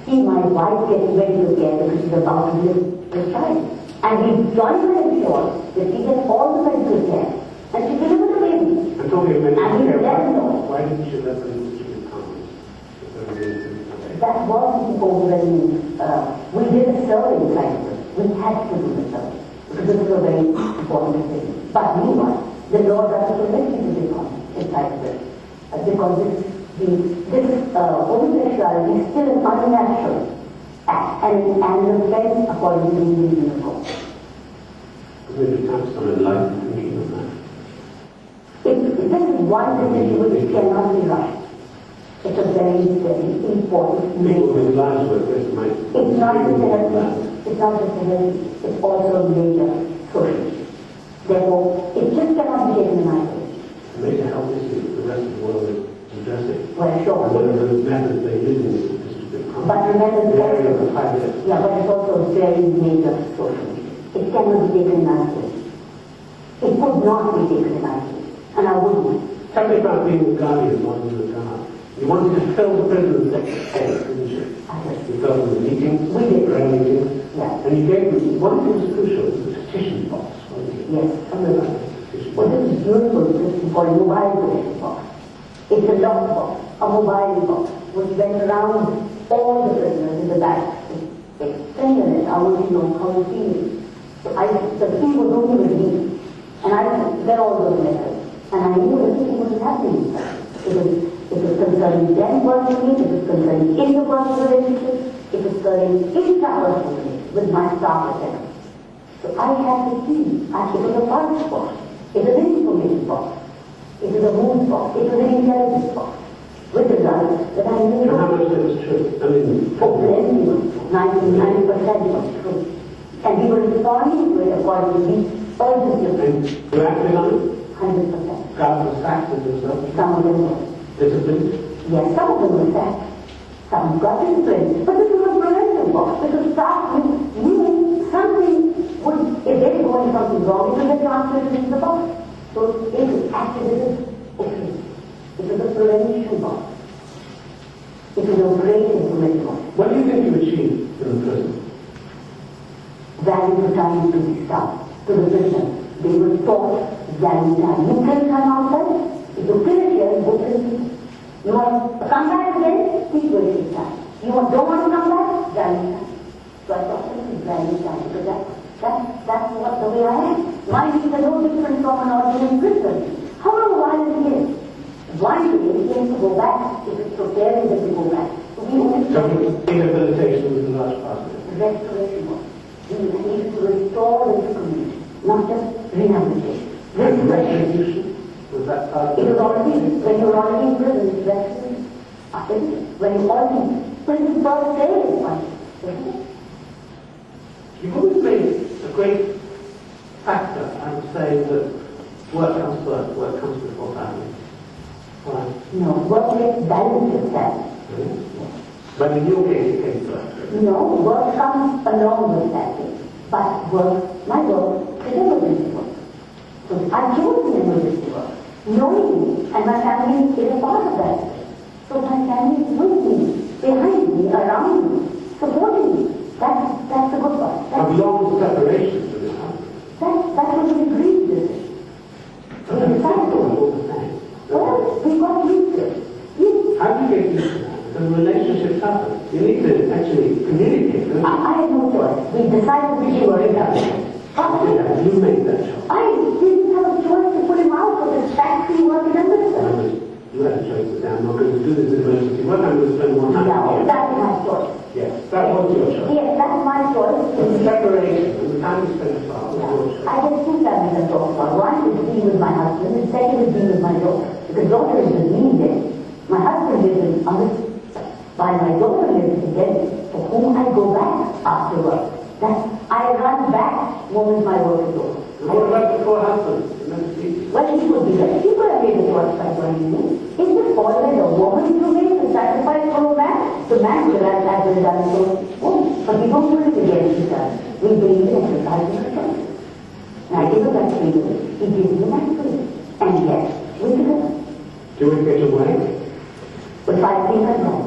see my wife get medical care because she's about to live with child? And he joined her insurance that she gets all the medical care. And she delivered the baby. I'm talking of medical And he care. let know. Why didn't you let them distribute condoms? That wasn't overwhelming. We did a survey inside of it. We had to do the survey because it was a very important thing. But meanwhile, the law doesn't permit you to do inside of it because this homosexuality is still an unnatural act and an offense according to the Indian code. Maybe have some enlightened thinking on that. This is one decision which cannot be rushed. It's a very, very important People thing. with lives with this might... It's not just a health, it's not just a health, it's also a major social issue. Therefore, it just cannot be taken in isolation. Make a health issue the rest of the world is addressing. Well, sure. And one of those methods they're using is to distribute condoms. But remember, The area of the pilot. yeah, but it's also a very major social issue. It cannot be taken in isolation. It could not be taken in isolation. And I wouldn't. Tell me about being a guardian while you were guard. You wanted to fill the prison's head, didn't you? I did. You filled them with meetings, We did. prayer meetings, Yeah. and you gave them, one thing was crucial, was the petition box, wasn't it? Yes. Tell me about the petition Well, box. this is beautiful. This is called mobile petition box. It's a lock box, a mobile box, which went around all the prisoners in the back. They send it. I want to know how you feel. So the people don't even read. And I read all those letters. And I knew everything was happening. It was concerning them personally, it was concerning interpersonal relationships, it was concerning intrapersonal relationships with my staff, etc. So I had to see. It was a pulse box. It was an information box. It was a mood box. It was an intelligence box. With the results that I knew. And how much of it was true? I mean, Plenty was true. 99% was true. And we were responding to it according to the urgency of it. and you acted on it? 100%. God was sacked as a result? Some of them were. Disciplined? Yes, some of them were sacked. Some got disciplined. But this was a preventive box. Because staff knew something would, if they were going something wrong, it would get transmitted into the box. So it was activism. Okay. It was a prevention box. It was a great information box. What do you think you achieved in the prison? Value for time to the staff, to the prisoners. They were taught value time. You kill time outside. If you kill it here, you go kill it. You want to come back again, keep wasting time. You don't want to come back, value time. So I thought this is value time because that's what the way I am. My needs are no different from an ordinary prisoner. However wild he is, One day he has to go back. It is preparing him to go back. So we only So rehabilitation was a large part of it. restoration work. We need to restore the community, not just rehabilitation. And restitution, was that part of It it? was already, when you were already in prison, restitution. When you already, prison first day is one. You've always made a great factor, I would say, that work comes first, work comes before family. Why? No, work makes balance with that. But in your case, it came first. No, work comes along with that thing. But work, my work, is emergency work. So I chose the emergency work, knowing, and my family is a part of that. So my family is with me, behind me, around me, supporting me. That's the good part. Of long separation from your husband. That was an agreed decision. So it's all the same. Well, we got used to it. Yes. How do you get used to that? Because relationships happen. You need to actually communicate, don't you? I had no choice. We decided we should worry about it. Yeah, you made that choice. I didn't have a choice to put him out of his factory work in Amritsar. You had a choice to say, I'm not going to do this emergency work, I'm going to spend more time No, here. that's my choice. Yes, that was your choice. Yes, that's my choice. The separation and the time you spent apart was your choice. I have two families I'm talking about. One is being with my husband, and the second is being with my daughter. Because daughter is with me then. My husband lives in Amritsar, while my daughter lives in Delhi, for whom I go back after work. I run back moment my work is over. What about the poor husband? Well, he could be there. He could have made a choice by joining me. Is it always a woman to make the sacrifice for a man? The man could have done it for a woman. But we don't do it against each other. We believe in exercising our choice. And I give him that freedom. He gives me that freedom. And yes, we together. Do you want to get your way? But I think I'm right.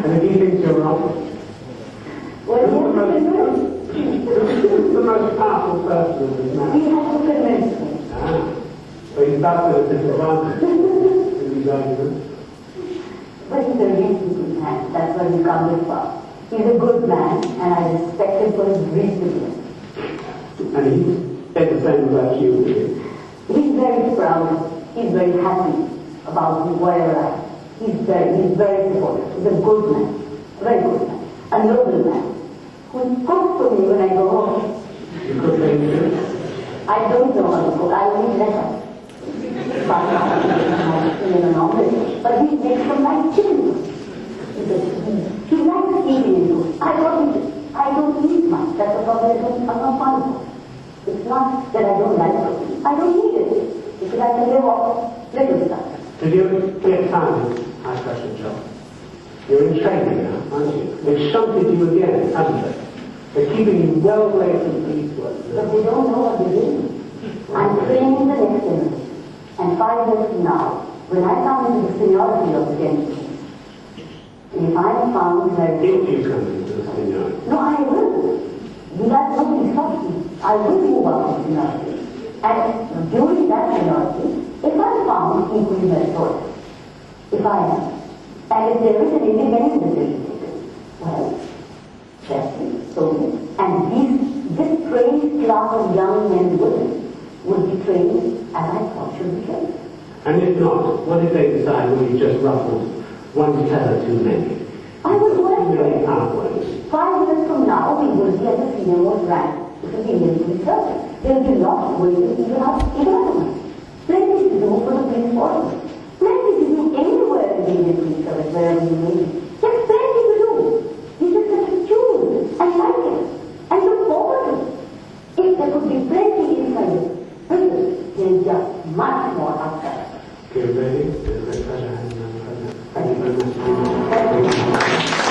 And if he thinks you're wrong? Well, yes, we can do it. Who's the most powerful person in this man? We have to convince him. So he's back at a disadvantage in these arguments. But he's a really good man. That's why we come this far. He's a good man, and I respect him for his reasonableness. And he said the same about you, did he? He's very proud. He's very happy about whatever I am. He's very supportive. He's a good man. A very good man. A noble man. Who cooks for me when I go home. You cook anything? I don't know how to cook. I only let him. But he makes some nice chicken. He likes eating food. I don't eat much. That's the problem. I'm not fond of it. It's not that I don't like cooking. I don't need it. Because I can live off little stuff. Did you ever get tired of high-pressure job? You're in training now, aren't you? They've shunted you again, haven't they? They're keeping you well away from police work. But they don't know what they're doing. I'm training the next generation. And 5 years from now, when I come into the seniority of the generation, if I found that... If you come into the seniority. No, I will. Nobody stops me. I will move up to seniority. And during that seniority, if I found equally meritorious, if I am, and if there is an independent decision taken, well, that's it, so be it. And this trained class of young men and women would be trained as I thought should be trained. And if not, what if they decide, well, you just ruffled one feather too many? I would work for it. 5 years from now, we will be at the senior most rank. It will be military service. There will be lots of ways to even up money. Plenty to do for the police force. Plenty to do anywhere in the Indian police service, wherever you may be. There's plenty to do. You just have to choose and like it and look forward to it. If there could be plenty inside the prison, there is just much more outside. Kiran Bedi, it's a great pleasure having you on the program. Thank you very much. Thank you.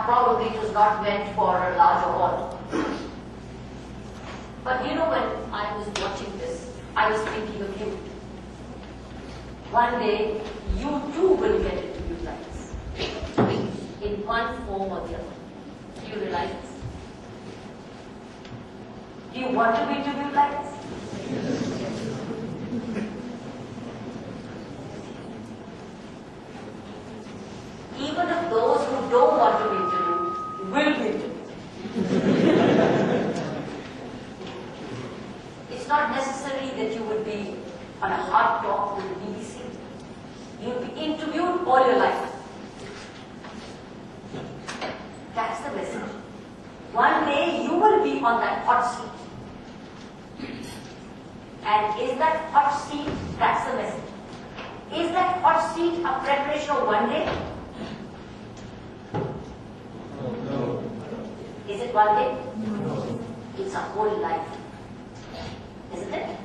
Probably it was not meant for a larger hall. But you know, when I was watching this, I was thinking of you. one day you too will get interviewed like this, in one form or the other. Do you realize this? Do you want to be interviewed like this? Even if those who don't want to be interviewed will be interviewed. It's not necessary that you would be on a hard talk with the BBC. You'll be interviewed all your life. That's the message. One day you will be on that hot seat. And is that hot seat, that's the message. Is that hot seat a preparation of one day? No. Is it one day? No. It's a whole life. Isn't it?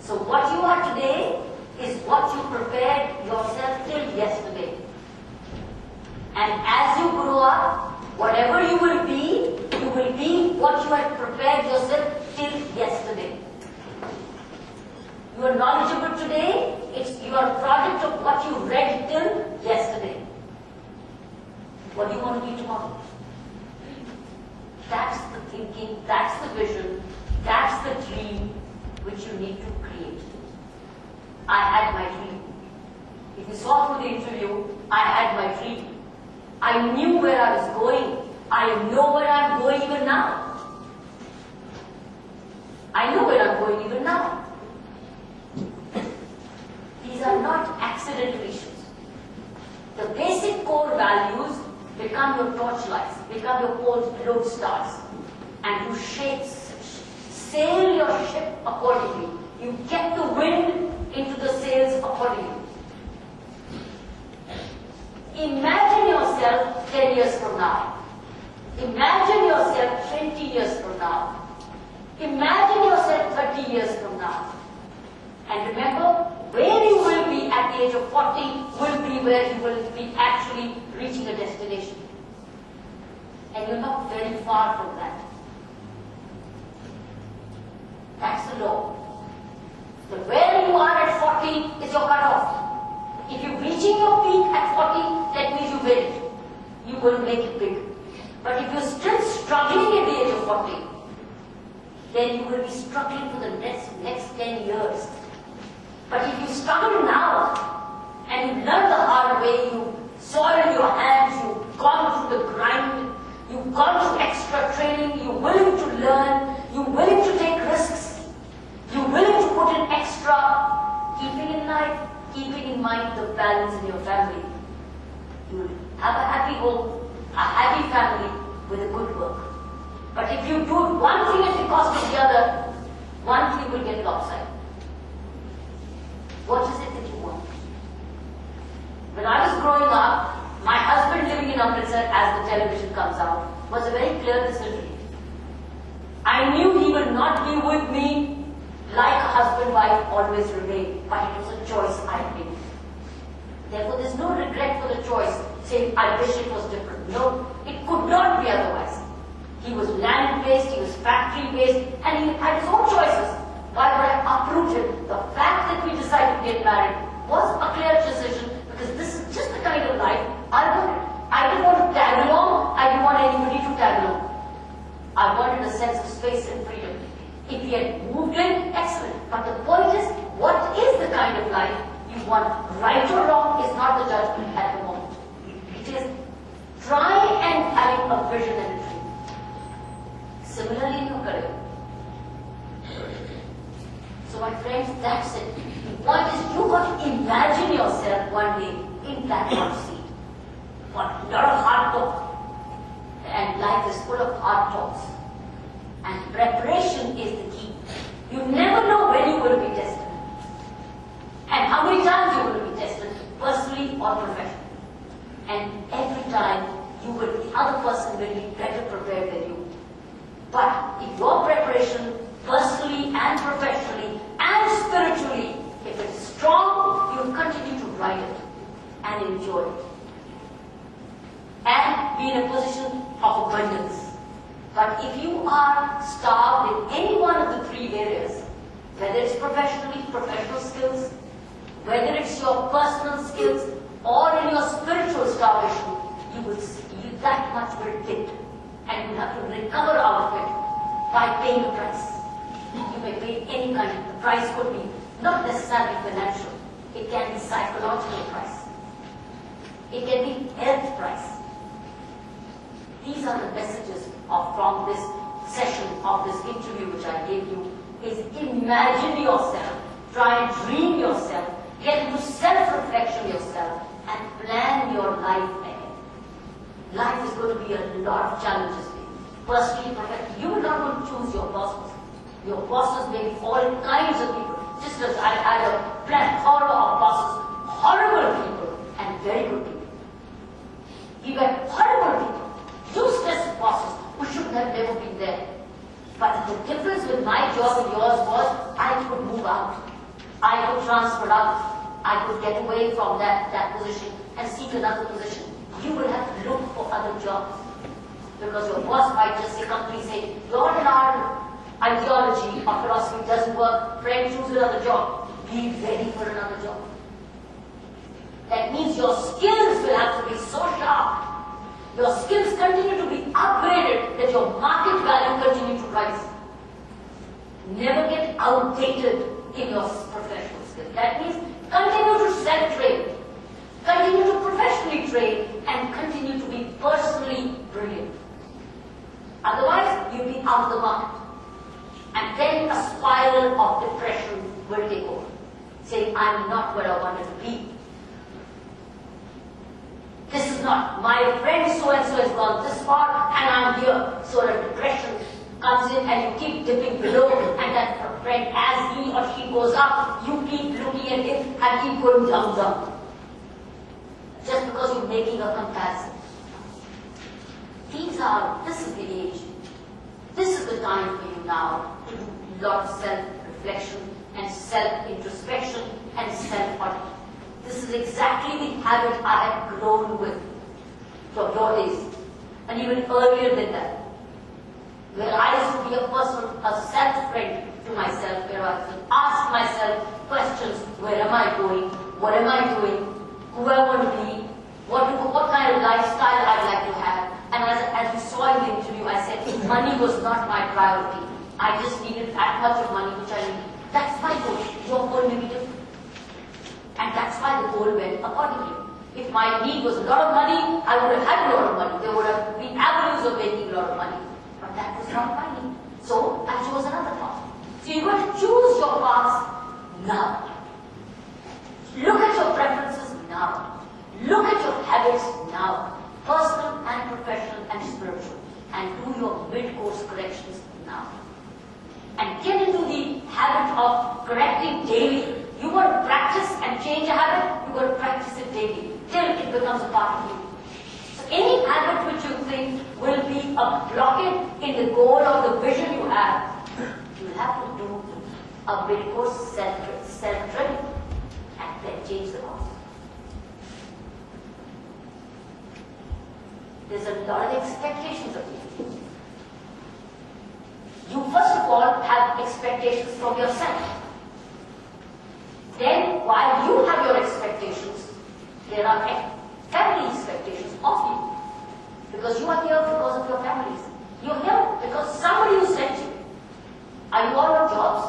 So what you are today is what you prepared yourself till yesterday. And as you grow up, whatever you will be what you had prepared yourself till yesterday. You are knowledgeable today, you are a product of what you read till yesterday. What do you want to be tomorrow? That's the thinking, that's the vision, that's the dream which you need to create. I had my dream. If you saw through the interview, I had my dream. I knew where I was going. I know where I'm going even now. I know where I'm going even now. These are not accidental issues. The basic core values become your torchlights, become your lode stars, and you sail your ship accordingly. You get the wind into the sails accordingly. Imagine yourself 10 years from now. Imagine yourself 20 years from now. Imagine yourself 30 years from now. And remember, where you will be at the age of 40 will be where you will be actually reaching a destination. And you're not very far from that. That's the law. But where you are at 40 is your cutoff. If you're reaching your peak at 40, that means you made it. You will make it big. But if you're still struggling at the age of 40, then you will be struggling for the next 10 years. But if you struggle now, and you learn the hard way, you soiled your hands, you've gone through the grind, you've gone through extra training, you're willing to learn, you're willing to take risks, you're willing to put in extra, keeping in life, keeping in mind the balance in your family. You will have a happy home, a happy family with a good work. But if you do one thing at the cost of the other, one thing will get lopsided. What is it that you want? When I was growing up, my husband living in Amritsar as the television comes out was a very clear decision. I knew he would not be with me like a husband-wife always remain, but it was a choice I made. Therefore, there's no regret for the choice, saying, I wish it was different. No, it could not be otherwise. He was land-based, he was factory-based, and he had his own choices. Why would I uproot him? The fact that we decided to get married was a clear decision, because this is just the kind of life I wanted. I didn't want to tag along, I didn't want anybody to tag along. I wanted a sense of space and freedom. If he had moved in, excellent. But the point is, what is the kind of life you want? Right or wrong is not the judgment at the moment. It is try and having a vision and a dream. Similarly in your career. So my friends, that's it. What is you got to imagine yourself one day in that hot seat. But a lot of hard talk. And life is full of hard talks. And preparation is the key. You never know when you will be tested. And how many times you will be tested, personally or professionally. And every time the other person will be better prepared than you. But if your preparation, personally and professionally and spiritually, if it's strong, you'll continue to ride it and enjoy it. And be in a position of abundance. But if you are starved in any one of the three areas, whether it's professionally, professional skills, whether it's your personal skills or in your spiritual starvation, you will see that much will dip, and you have to recover out of it by paying a price. You may pay any kind of, the price could be not necessarily financial, it can be psychological price. It can be health price. These are the messages from this session of this interview which I gave you, is imagine yourself, try and dream yourself, get into self-reflection yourself, and plan your life ahead. Life is going to be a lot of challenges for you. Personally, you will not want to choose your bosses. Your bosses may be all kinds of people. Just as I had a plethora of bosses, horrible people and very good people. We were horrible people, useless bosses who should have never been there. But the difference with my job and yours was I could move out. I could transfer out. I could get away from that position and seek another position. You will have to look for other jobs. Because your boss might just say, company say, your and our ideology or philosophy doesn't work, friend, choose another job. Be ready for another job. That means your skills will have to be so sharp. Your skills continue to be upgraded that your market value continue to rise. Never get outdated in your professional skills. That means continue to self-train, continue to professionally train, and continue to be personally brilliant. Otherwise, you'll be out of the market. And then a spiral of depression will take over, saying, I'm not where I wanted to be. This is not, my friend so-and-so has gone this far and I'm here. So a depression comes in and you keep dipping below, and that friend, as he or she goes up, you keep looking at him and keep going down. Just because you're making a comparison. This is the age. This is the time for you now to do a lot of self-reflection and self-introspection and self-audit. This is exactly the habit I have grown with from your days, and even earlier than that, where I used to be a self-friend to myself, where I used to ask myself questions: where am I going? What am I doing? Who I want to be? What kind of lifestyle I'd like to have? And as you saw in the interview, I said money was not my priority. I just needed that much of money which I needed. That's my goal. Your goal may be different. And that's why the goal went accordingly. If my need was a lot of money, I would have had a lot of money. There would have been avenues of making a lot of money. But that was not my need. So I chose another path. So you've got to choose your paths now. Look at your preferences now. Look at your habits now. Personal and professional and spiritual. And do your mid-course corrections now. And get into the habit of correcting daily. You want to practice and change a habit, you've got to practice it daily, till it becomes a part of you. So any habit which you think will be a blockade in the goal or the vision you have, you'll have to do a mid-course self-training and then change the course. There's a lot of expectations of you. You first of all have expectations from yourself. Then, while you have your expectations, there are family expectations of you. Because you are here because of your families. You're here because somebody who sent you. Are you all on jobs?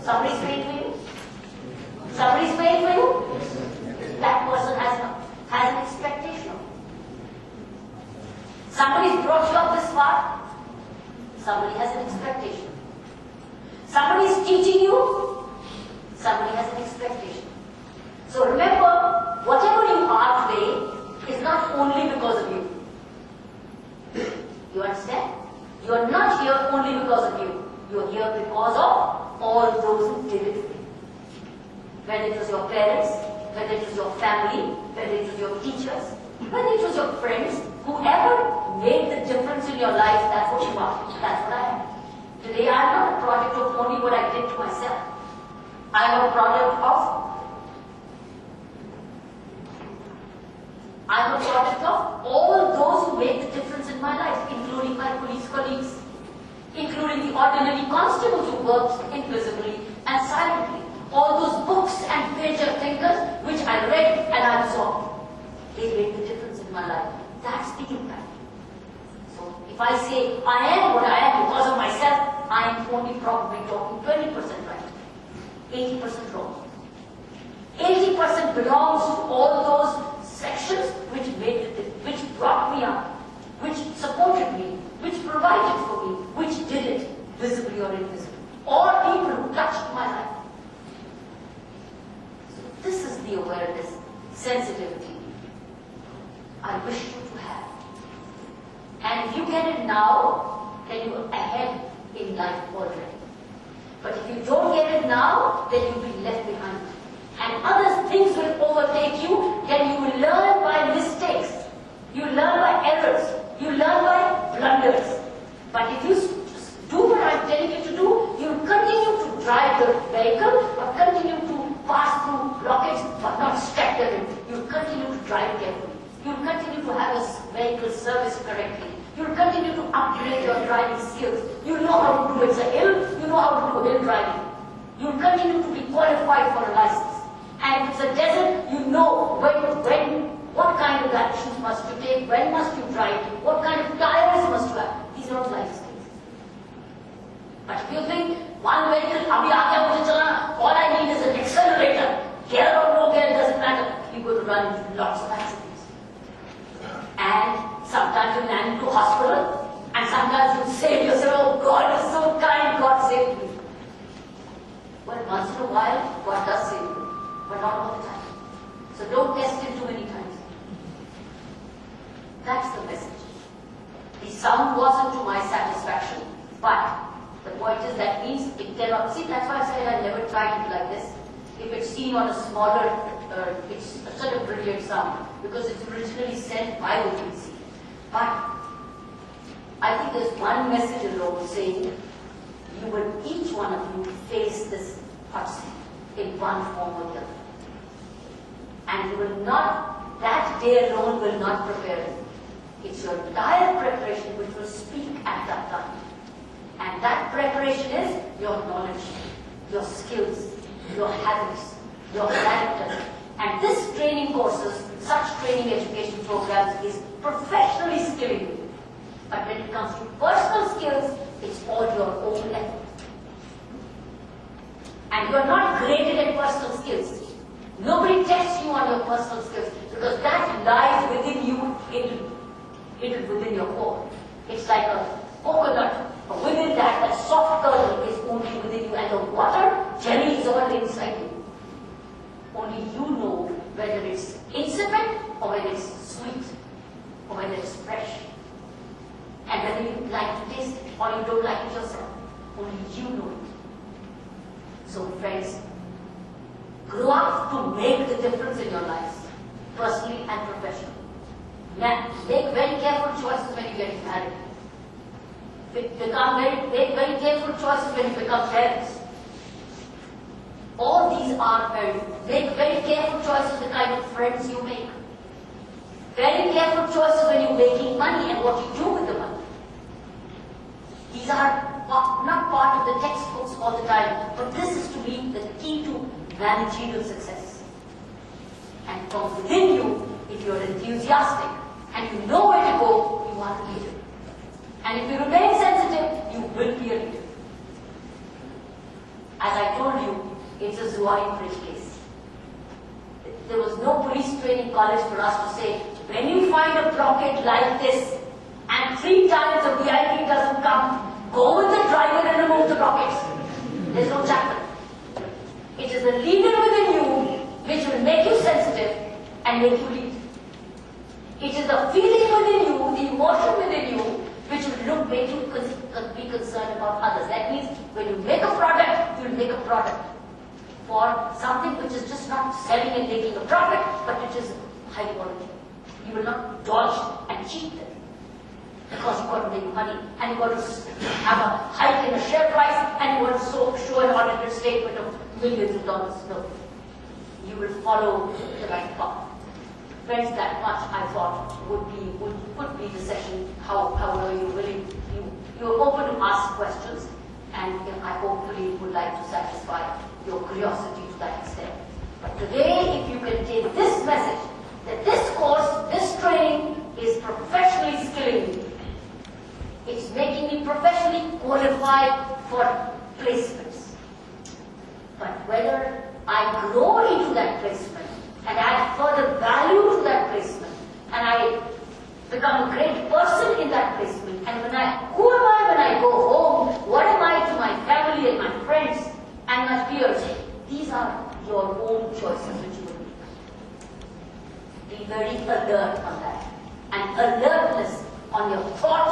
Somebody's paying for you? Somebody's paying for you? That person has an expectation of you. Somebody's brought you up this far. Somebody has an expectation. Somebody's teaching you. Somebody has an expectation. So remember, whatever you are today is not only because of you. You understand? You are not here only because of you. You are here because of all those who did it for you. Whether it was your parents, whether it was your family, whether it was your teachers, whether it was your friends, whoever made the difference in your life, that's what you are. That's what I am. Today I am not a product of only what I did to myself. I am a product of all those who made the difference in my life, including my police colleagues, including the ordinary constables who worked invisibly and silently, all those they made the difference in my life. That's the impact. So if I say I am what I am because of myself, I am only probably talking 20% right, 80% wrong. 80% belongs to all those sections which brought me up, which supported me, which provided for me, which did it, visibly or invisibly. All people who touched my life. So this is the awareness, sensitivity I wish you to have. And if you get it now, then you're ahead in life already. But if you don't get it now, then you'll be left behind. And other things will overtake you, then you will learn by mistakes. You learn by errors. You learn by blunders. But if you do what I'm telling you to do, you'll continue to drive the vehicle, or continue to pass through blockage, but not step them in. You'll continue to drive carefully. You'll continue to have a vehicle serviced correctly. You'll continue to upgrade your driving skills. You know how to do it's a hill, you know how to do hill driving. You'll continue to be qualified for a license. And if it's a desert, you know what kind of actions must you take, when must you drive, what kind of tires must you have. These are all life skills. But if you think, one vehicle, all I need is an accelerator, gear or no gear, doesn't matter, you're going to run into lots of accidents. And sometimes you land into hospital, and sometimes you save yourself, oh God is so kind, God saved me. Well, once in a while, God does save you, but not all the time. So don't test Him too many times. That's the message. The sound wasn't to my satisfaction, but the point is that means it cannot. See, that's why I said I never tried it like this. If it's seen on a smaller, it's such a brilliant sound because it's originally sent by the BBC. But I think there's one message alone saying you will, each one of you, face this hot seat in one form or the other. And you will not, that day alone will not prepare you. It's your entire preparation which will speak at that time. And that preparation is your knowledge, your skills, your habits, your character. And this training courses, such training education programs is professionally skilling you. But when it comes to personal skills, it's all your own effort. And you're not graded at personal skills. Nobody tests you on your personal skills because that lies within you, hidden within your core. It's like a coconut. Within that soft kernel is only within you, and the water, jelly, is all inside you. Only you know whether it's insipid or whether it's sweet or whether it's fresh. And whether you like to taste it or you don't like it yourself. Only you know it. So friends, grow up to make the difference in your lives, personally and professionally. Make very careful choices when you get married. Make very careful choices when you become parents. All these are make very careful choices the kind of friends you make. Very careful choices when you're making money and what you do with the money. These are not part of the textbooks all the time, but this is to be the key to managerial success. And from within you, if you're enthusiastic and you know where to go, you are a leader. And if you remain sensitive, you will be a leader. As I told you, it's a Zuari bridge case. There was no police training college for us to say, when you find a blockade like this, and 3 times the VIP doesn't come, go with the driver and remove the blockades. There's no chapter. It is the leader within you which will make you sensitive and make you lead. It is the feeling within you, the emotion within you, which will make you be concerned about others. That means when you make a product, you will make a product for something which is just not selling and making a profit, but which is high quality. You will not dodge and cheat them. Because you've got to make money, and you've got to have a hike in the share price, and you want to show an audited statement of millions of dollars. No. You will follow the right path. Friends, that much I thought would be the session. However you're willing, you're open to ask questions, and I hopefully would like to satisfy your curiosity to that extent. But today, if you can take this message, that this course, this training is professionally skilling me. It's making me professionally qualified for placements. But whether I grow into that placement and add further value to that placement, and I become a great person in that placement, and who am I when I go home? What am I to my family and my friends and my peers? These are your own choices which you will make. Be very alert on that. And alertness on your thought,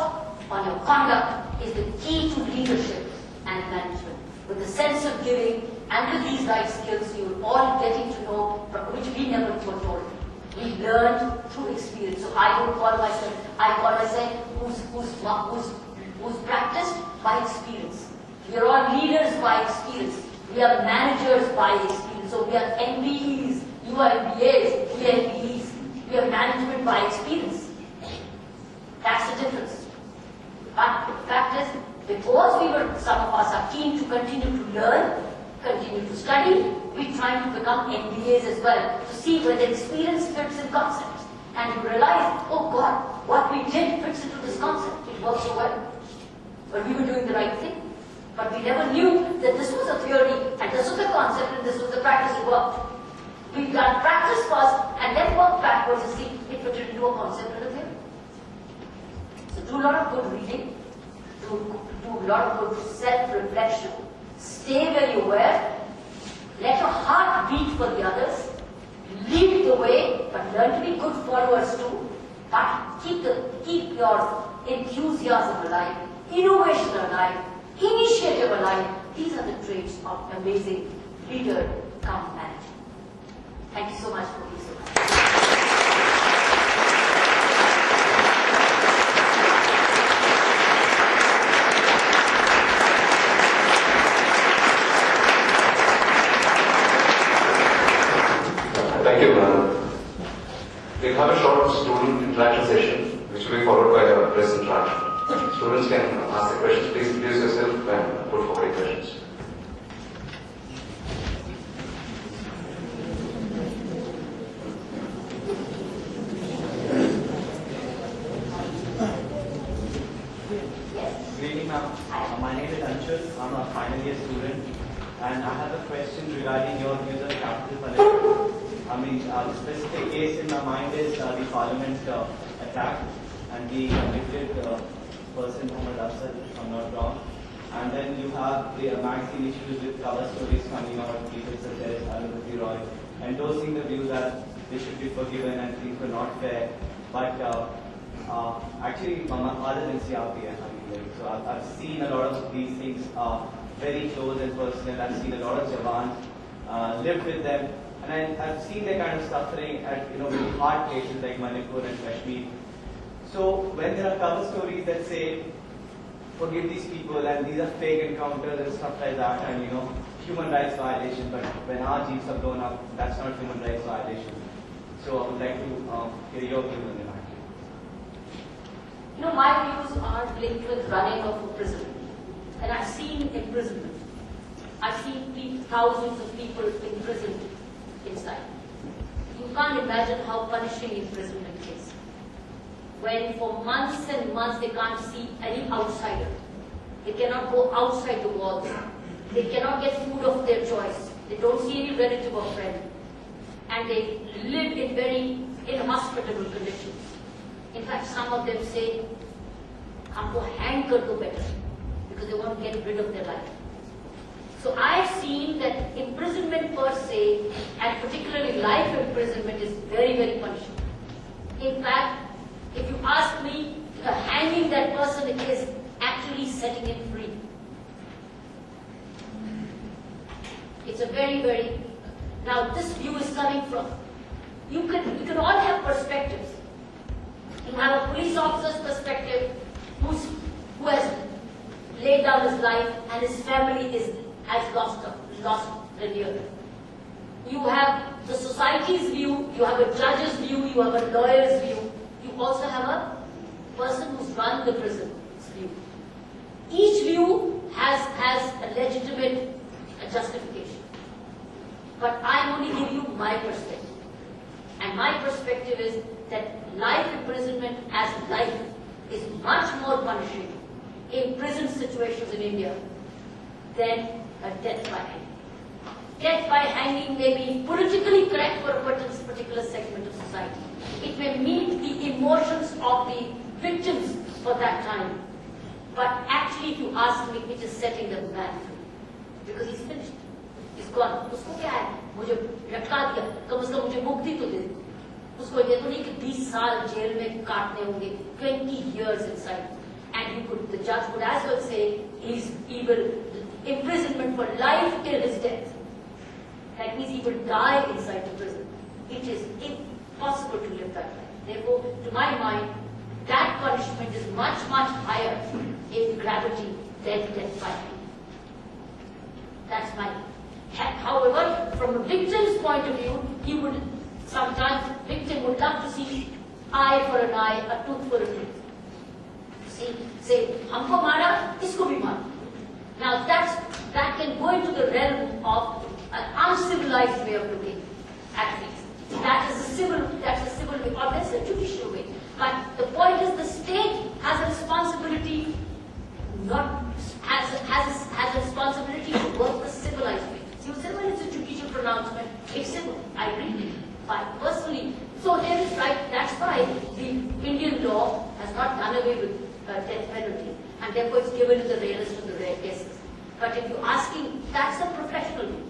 on your conduct is the key to leadership and management. With the sense of giving and with these life skills, you will all getting to know which we never were told. We learned through experience. So I don't call myself, I call myself who's practiced by experience. We are all leaders by experience. We are managers by experience. So we are MBEs, you are MBAs, we are MBEs. We are management by experience. That's the difference. But the fact is, because some of us are keen to continue to learn, continue to study, we're trying to become MBAs as well, to see whether experience fits in concepts. And you realize, oh God, what we did fits into this concept. It works so well. But we were doing the right thing. But we never knew that this was a theory, and this was the concept, and this was the practice it worked. We've done practice first, and then work backwards and see it fitted into a concept and a theory. So do a lot of good reading, do a lot of good self-reflection, stay where you were, let your heart beat for the others, lead the way, but learn to be good followers too, but keep your enthusiasm alive, innovation alive, initiative alive. These are the traits of amazing leader come manager. Thank you so much for being so much. Thank you, ma'am. We'll have a short student interaction session, which will be followed by a press interaction. Students can ask the questions. Please introduce yourself and put forward your questions. Good evening, ma'am. My name is Anshul. I'm a final year student, and I have a question regarding your views on capital punishment. I mean, the specific case in my mind is the Parliament attack and the convicted person Mohammed Assert, if I'm not wrong. And then you have the magazine issues with cover stories coming out, people such as Indira Gandhi endorsing the view that they should be forgiven and things were not fair. But actually, other than CRPF, so I've seen a lot of these things very close and personal. I've seen a lot of Jawans, lived with them, and I've seen their kind of suffering at very hard places like Manipur and Kashmir. So when there are cover stories that say, forgive these people and these are fake encounters and stuff like that, and human rights violation, but when our jeeps are blown up, that's not human rights violation. So I would like to hear your views on it. My views are linked with running of a prison. And I've seen imprisonment. I've seen thousands of people imprisoned inside. You can't imagine how punishing imprisonment is. When for months and months they can't see any outsider. They cannot go outside the walls. They cannot get food of their choice. They don't see any relative or friend. And they live in very inhospitable conditions. In fact, some of them say, "Humko hang kar do better," because they want to get rid of their life. So I've seen that imprisonment per se, and particularly life imprisonment, is very, very punishing. In fact, if you ask me, hanging that person is actually setting him free. It's a very, very... Now this view is coming from... You can all have perspectives. You have a police officer's perspective who has laid down his life and his family has lost the dear. You have the society's view, you have a judge's view, you have a lawyer's view. You also have a person who's run the prison's view. Each view has a legitimate justification. But I only give you my perspective. And my perspective is life imprisonment as life is much more punishing in prison situations in India than a death by hanging. Death by hanging may be politically correct for a particular segment of society. It may meet the emotions of the victims for that time. But actually, if you ask me, it is setting the man free. Because he's finished. He's gone. उसको क्या है? मुझे लटका दिया. कम से कम मुझे मुक्ति तो दे दो. उसको ये तो नहीं कि 20 साल जेल में काटने होंगे, 20 years inside. And the judge would as well say he's evil, imprisonment for life till his death. That means he will die inside the prison. It is impossible to live that life. Therefore, to my mind, that punishment is much, much higher in gravity than death by hanging. That's my. However, from a victim's point of view, he would sometimes victim would love to see eye for an eye, a tooth for a tooth. See, say, हमको मारा, इसको भी मारा. Now that can go into the realm of an uncivilized way of looking at things. That's a civil way, or that's a judicial way. But the point is, the state has a responsibility, has a responsibility to work the civilized way. You said, well, it's a judicial pronouncement. It's civil. I agree. But personally, so here is right. That's why the Indian law has not done away with death penalty, and therefore it's given to the rarest of the rare cases. But if you're asking, that's a professional view.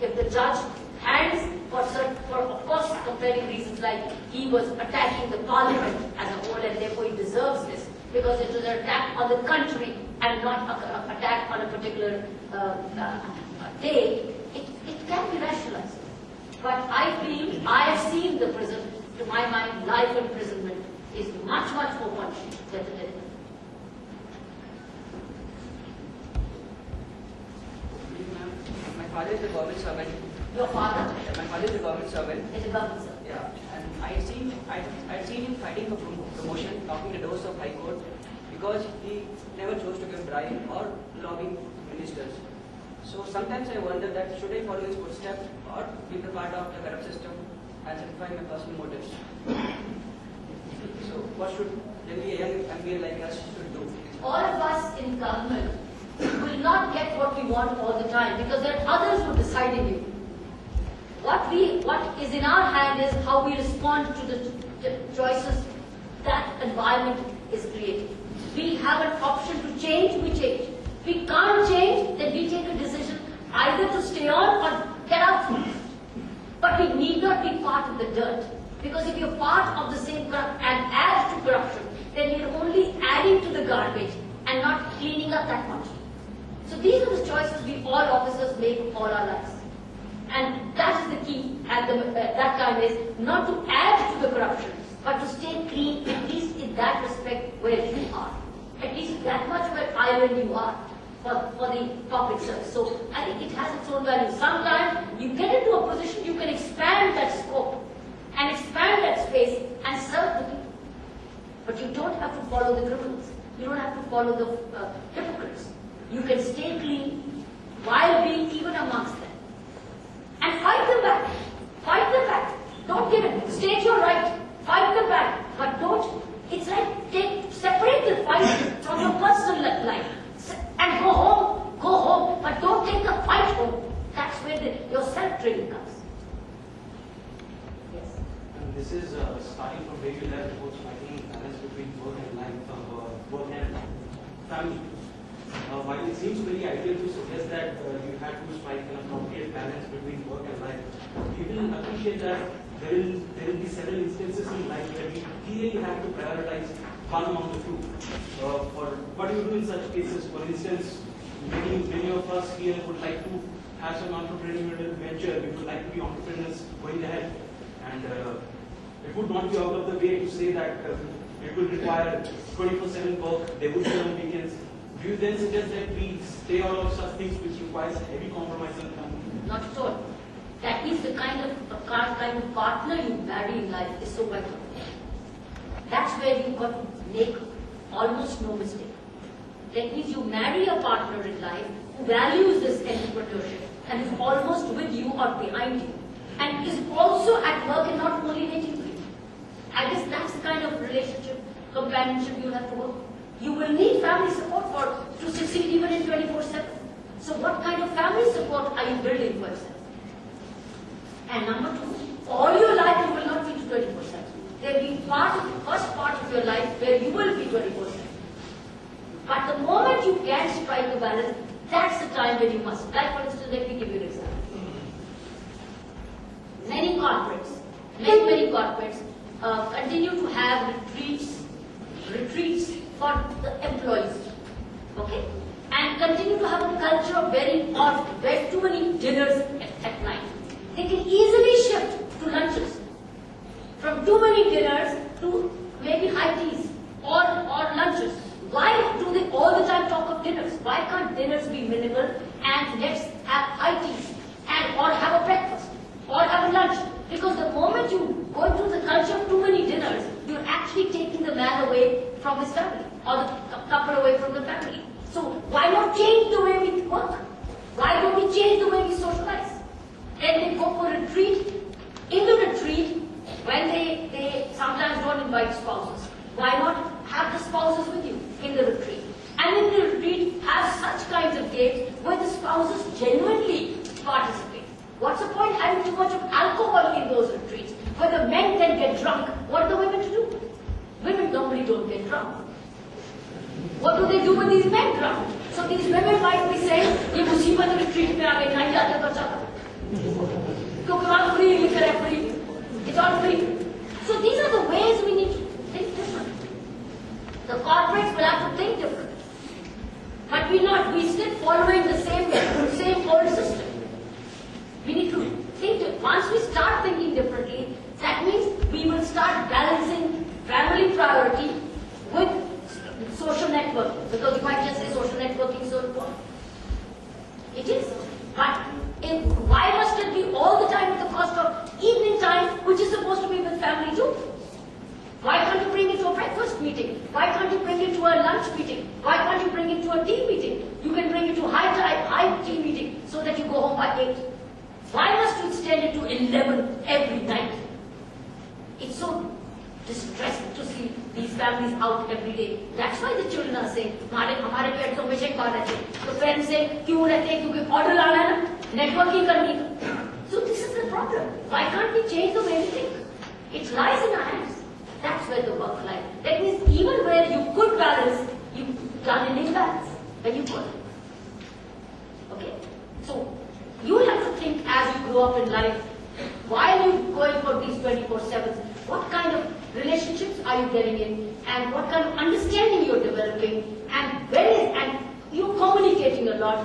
If the judge hands for of course compelling reasons like he was attacking the parliament as a whole and therefore he deserves this because it was an attack on the country and not an attack on a particular day, it can be rationalized. But I feel, I have seen the prison, to my mind, life imprisonment is much, much more punishing than the death penalty. My father is a government servant. Your father? My father is a government servant. Is a government servant. Yeah, and I've seen him fighting for promotion, knocking the doors of High Court, because he never chose to give bribe or lobbying ministers. So sometimes I wonder that should I follow his footsteps or be the part of the corrupt system and satisfy my personal motives? So what should generally a young MBA like us should do? All of us in government will not get what we want all the time because there are others who are deciding it. What is in our hand is how we respond to the choices that environment is creating. We have an option to change, we change. We can't change, then we take a decision either to stay on or get out. But we need not be part of the dirt. Because if you're part of the same corrupt and add to corruption, then you're only adding to the garbage and not cleaning up that much. So these are the choices we all officers make all our lives. And that is the key at that time is not to add to the corruption, but to stay clean, at least in that respect where you are. At least that much of an island you are for the public service. So I think it has its own value. Sometimes you get into a position, you can expand that scope and expand that space and serve the people. But you don't have to follow the criminals. You don't have to follow the hypocrites. You can stay clean while being even amongst them. And fight them back. Fight them back. Don't give in. State your right. Fight them back. But don't, it's like separate the fight from your personal life. And go home. But don't take the fight home. That's where your self-training comes. Yes. And this is starting from where you left, about striking balance between work and life, work and family. While it seems very ideal to suggest that you had to strike an appropriate balance between work and life, we will appreciate that there will be several instances in life where we clearly have to prioritize one among the two. For what do you do in such cases? For instance, many of us here would like to have some entrepreneurial venture. We would like to be entrepreneurs going ahead, and it would not be out of the way to say that it will require 24/7 work. There would be no weekends. Do you then suggest that we stay out of such things which requires heavy compromise on the family? Not at all. That means the kind of partner you marry in life is so vital. That's where you've got to make almost no mistake. That means you marry a partner in life who values this entrepreneurship and is almost with you or behind you, and is also at work and not only waiting for you. I guess that's the companionship, you'll have to work. You will need family support to succeed even in 24/7. So what kind of family support are you building for yourself? And number two, all your life you will not be to 24/7. There will be first part of your life where you will be 24/7. But the moment you can strike a balance, that's the time when you must. Like for instance, let me give you an example. Many corporates continue to have retreats for the employees, okay, and continue to have a culture of very too many dinners at night. They can easily shift to lunches, from too many dinners to maybe high teas or lunches. Why do they all the time talk of dinners? Why can't dinners be minimal and let's have high teas or have a breakfast or have a lunch? Because the moment you go into the culture of too many dinners, you're actually taking the man away from his family or the couple away from the family. So why not change the way we work? Why don't we change the way we socialize? Then they go for retreat. In the retreat, when they sometimes don't invite spouses, why not have the spouses with you in the retreat? And in the retreat, have such kinds of games where the spouses genuinely participate. What's the point having too much of alcohol in those retreats where the men can get drunk? What are the women to do? Women normally don't get drunk. What do they do when these men drunk? So these women might be saying, "ये मुसीबत retreat में आ गई, नहीं जाते तो चलो." क्योंकि वहाँ free liquor है, free. It's all free. So these are the ways we need to think different. The corporates will have to think different. But we're still following the same old system. We need to think different. Once we start thinking differently, that means we will start balancing family priority with social networking. Because you might just say social networking is so important. It is. But why must it be all the time at the cost of evening time, which is supposed to be with family too? Why can't you bring it to a breakfast meeting? Why can't you bring it to a lunch meeting? Why can't you bring it to a tea meeting? You can bring it to high tea meeting so that you go home by 8. Why must you extend it to 11 every night? It's so distressing to see these families out every day. That's why the children are saying, हमारे पेट तो हमेशा खा रहे थे. तो parents say, क्यों रहते हैं? क्योंकि order लाना है ना, networking करनी है. So this is the problem. Why can't we change the way we think? It lies in our hands. That's where the work lies. That means even where you could balance, you've done an imbalance when you could. Okay? So you will have to think as you grow up in life, while you're going for these 24/7s, what kind of relationships are you getting in, and what kind of understanding you're developing, and you're communicating a lot.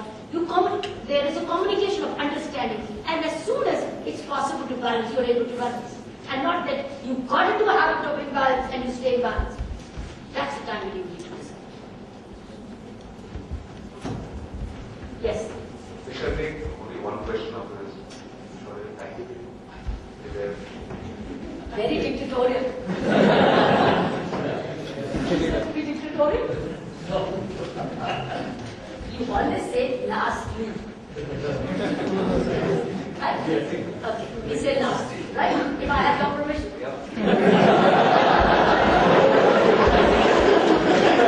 There is a communication of understanding, and as soon as it's possible to balance, you're able to balance. And not that you got into a habit of imbalance and you stay balanced. That's the time when you need to decide. Yes? We shall take only one question after this. Sorry, thank you. Is there... Very dictatorial. Be dictatorial? No. You always say lastly. Okay, we say last, right? If I have your permission. Yeah.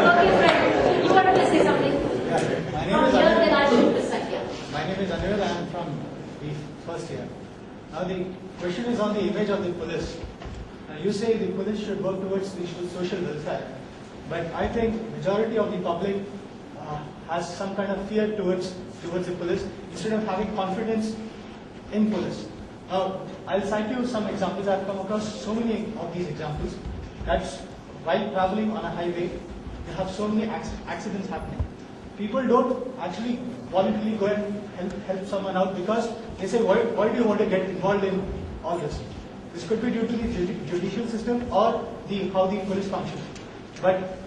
Okay, friend, you wanted to say something? My name From is here, Anirudh. then I should decide here. My name is Anirudh. I am from the first year. Now the question is on the image of the police. You say the police should work towards the social welfare, but I think majority of the public has some kind of fear towards the police instead of having confidence in police. Now, I'll cite you some examples. I've come across so many of these examples. That's while traveling on a highway, you have so many accidents happening. People don't actually voluntarily go and help someone out because they say, why do you want to get involved in all this? This could be due to the judicial system or how the police functions. But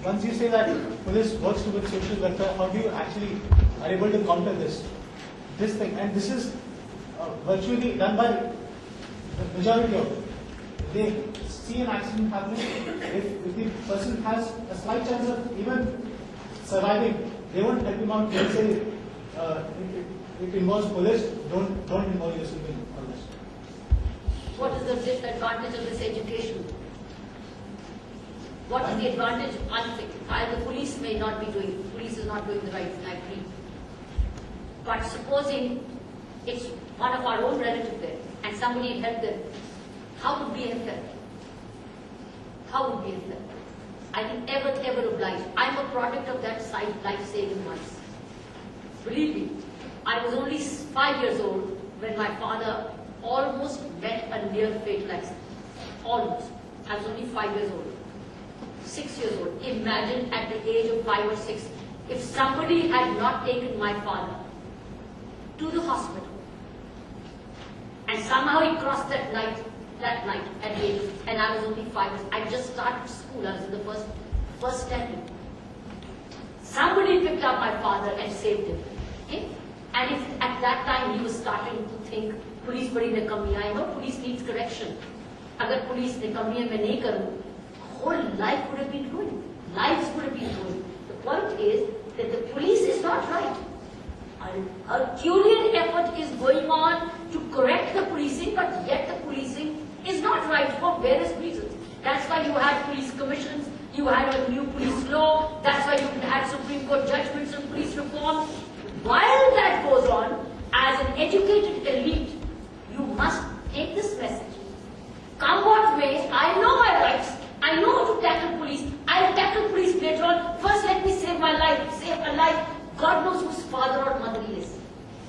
once you say that police works towards social welfare, how do you actually are able to counter this thing? And this is virtually done by the majority of it. They see an accident happening. If the person has a slight chance of even surviving, they won't help him out. They'll say it involves police. Don't involve yourself in all this. What is the disadvantage of this education? What is the advantage? One thing, while the police may not be doing, police is not doing the right thing, I agree. But supposing it's one of our own relatives there, and somebody had helped them, how would we have felt? How would we have felt? I think ever obliged. I'm a product of that life-saving once. Believe me, I was only 5 years old when my father almost met a near fatal accident. Almost. I was only 5 years old. 6 years old. Imagine at the age of 5 or 6, if somebody had not taken my father to the hospital, and somehow he crossed that night at the age, and I was only 5 years. I just started school. I was in the first standing. Somebody picked up my father and saved him. Okay? And if at that time he was starting to think, police badi nakami, I know police needs correction. Agar police nakami hai, main nahi karu, whole life would have been ruined. Lives would have been ruined. The point is that the police is not right. A Herculean effort is going on to correct the policing, but yet the policing is not right for various reasons. That's why you had police commissions, you had a new police law, that's why you had Supreme Court judgments on police reform. While that goes on, as an educated elite, you must take this message. Come what may, I know my rights, I know how to tackle police, I'll tackle police later on. First let me save my life, save a life. God knows whose father or mother he is,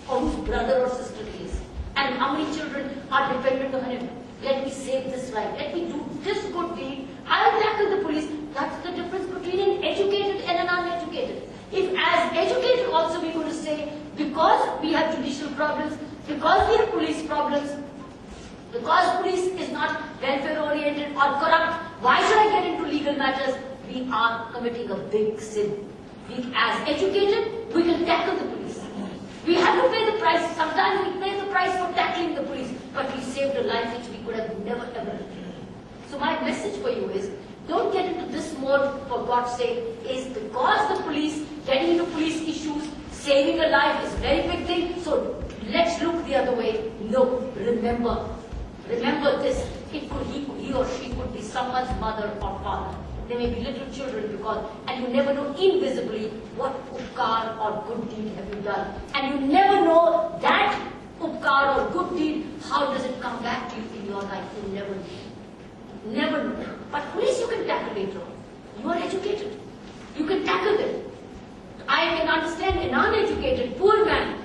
or whose brother or sister he is, and how many children are dependent on him. Let me save this life. Let me do this good deed. I'll tackle the police. That's the difference between an educated and an uneducated. If as educated also we're going to say, because we have judicial problems, because we have police problems, because police is not welfare oriented or corrupt, why should I get into legal matters? We are committing a big sin. As educated, we can tackle the police. We have to pay the price. Sometimes we pay the price for tackling the police, but we saved a life which we could have never ever lived. So my message for you is, don't get into this mode, for God's sake, is because the police, getting into police issues, saving a life is a very big thing, so let's look the other way. No, remember this, he or she could be someone's mother or father. There may be little children and you never know invisibly what upkar or good deed have you done. And you never know that upkar or good deed, how does it come back to you in your life? You never know. Never know. But police you can tackle later on. You are educated. You can tackle them. I can understand an uneducated, poor man,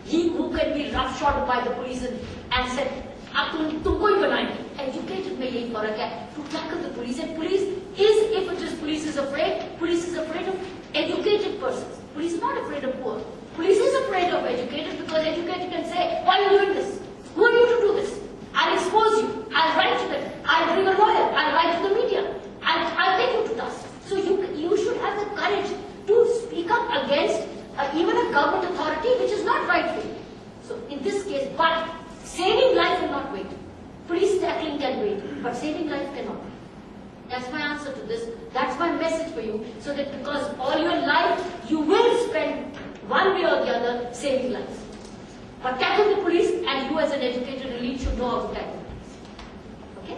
he who can be roughshod by the police and said, तुमको ही बनाएंगे. Educated में यही फर्क है. To tackle the police, and police is, if it is police is afraid of educated persons. Police is not afraid of poor. Police is afraid of educated because educated can say, why are you doing this? Who are you to do this? I'll expose you. I'll write to them. I'll bring a lawyer. I'll write to the media. I'll take you to task. So you should have the courage to speak up against even a government authority which is not right for you. So in this case, but saving life will not wait. Police tackling can wait, but saving life cannot. That's my answer to this. That's my message for you. So that because all your life you will spend one way or the other saving lives. But tackle the police, and you as an educated elite should know how to tackle the police. Okay?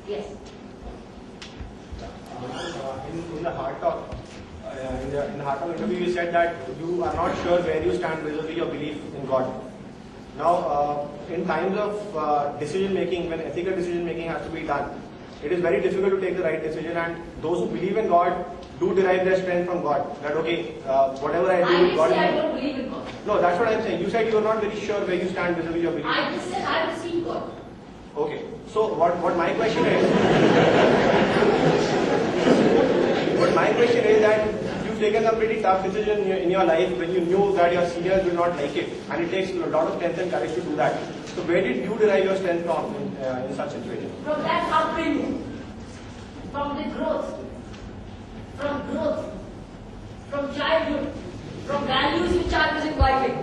Yes. In the HardTalk, in the HardTalk interview, you said that you are not sure where you stand vis-a-vis your belief in God. Now, in times of decision making, when ethical decision making has to be done, it is very difficult to take the right decision, and those who believe in God do derive their strength from God. That okay, whatever I do, God. I don't believe in God. No, that's what I'm saying. You said you are not very sure where you stand vis-a-vis your belief. I just said I have seen God. Okay. So what my question is, that you've taken a pretty tough decision in your life when you knew that your seniors will not like it, and it takes a lot of strength and courage to do that. So where did you derive your strength from in such situation? From that upbringing, from the growth, from childhood, from values which I was imbibing,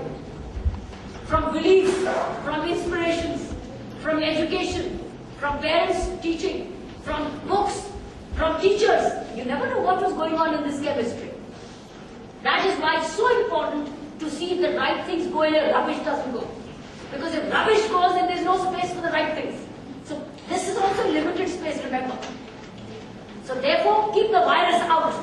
from beliefs, from inspirations, from education, from parents teaching, from books, from teachers. You never know what was going on in this chemistry. That is why it's so important to see if the right things go and rubbish doesn't go. Because if rubbish goes, then there's no space for the right things. So this is also limited space, remember. So therefore, keep the virus out.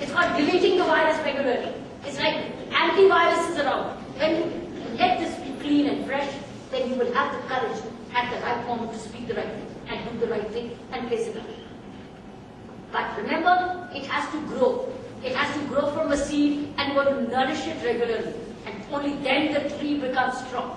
It's not deleting the virus regularly. It's like antivirus is around. When you get this clean and fresh, then you will have the courage at the right moment to speak the right thing and do the right thing and place it out. But remember, it has to grow. It has to grow from a seed and you want to nourish it regularly. And only then the tree becomes strong.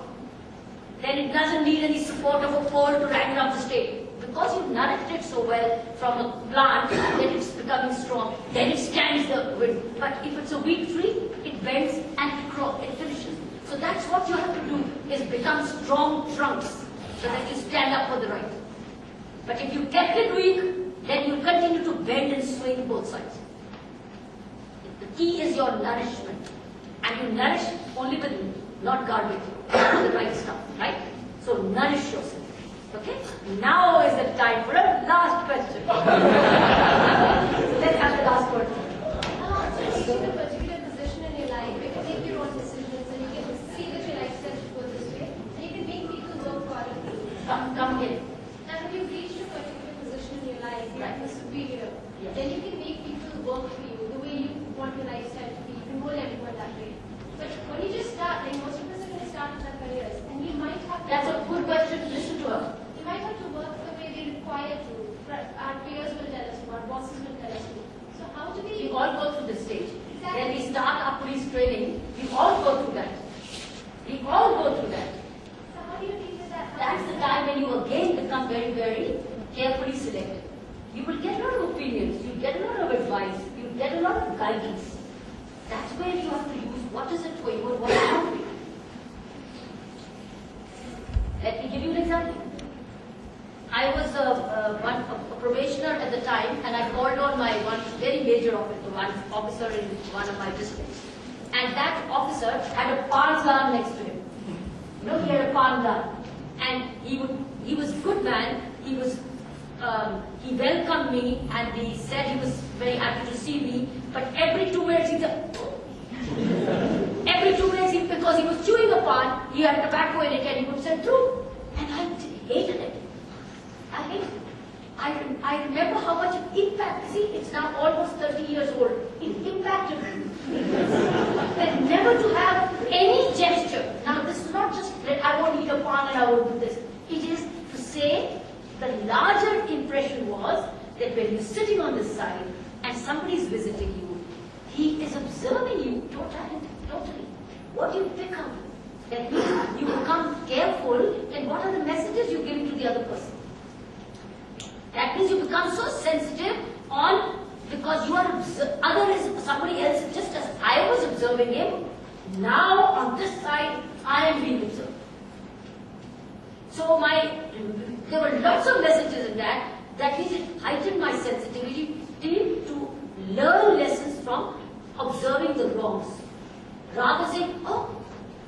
Then it doesn't need any support of a pole to ride up the stake. Because you nourished it so well from a plant, then it's becoming strong. Then it stands the wind. But if it's a weak tree, it bends and it finishes. So that's what you have to do, is become strong trunks so that you stand up for the right. But if you kept it weak, then you continue to bend and swing both sides. The key is your nourishment. And you nourish only with not garbage, the right stuff, right? So nourish yourself. Okay? Now is the time for a last question. So let's have the last word. So reaching a particular position in your life, you can make your own decisions and you can see that your lifestyle should go this way. And you can make people work according to you. Come again. Now when you've reached a particular position in your life, like a superior, Yes. then you can make people work for you the way you want your lifestyle to be. You can mold everyone that way. But when you just start, like most of us are going to start with our careers, and you might have to That's a good question. Listen to her. You might have to work the way they require to. Our peers will tell us to, our bosses will tell us to. So how do we... We all go through this stage. Exactly. When we start our police training, we all go through that. We all go through that. So how do you deal with that? That's the time when you again become very, very carefully selected. You will get a lot of opinions, you get a lot of advice, you get a lot of guidance. That's where you have to use what is it for you and what is not for you. Let me give you an example. I was a probationer at the time, and I called on my one very major officer in one of my districts. And that officer had a pan gun next to him. You know, he had a pan gun. And he was a good man. He welcomed me, and he said he was very happy to see me. But every 2 minutes he said, every 2 minutes, because he was chewing a pan, he had tobacco in it, and he would say, through. And I hated it. I hated it. I remember how much it impacted. See, it's now almost 30 years old. It impacted me. And never to have any gesture. Now, this is not just that I won't eat a pan and I won't do this. It is to say the larger impression was that when you're sitting on this side and somebody is visiting you, he is observing you totally. What do you pick up? That means you become careful in what are the messages you're giving to the other person. That means you become so sensitive because you are somebody else, just as I was observing him, now on this side I am being observed. So there were lots of messages in that means it heightened my sensitivity to learn lessons from observing the wrongs. Rather saying, oh,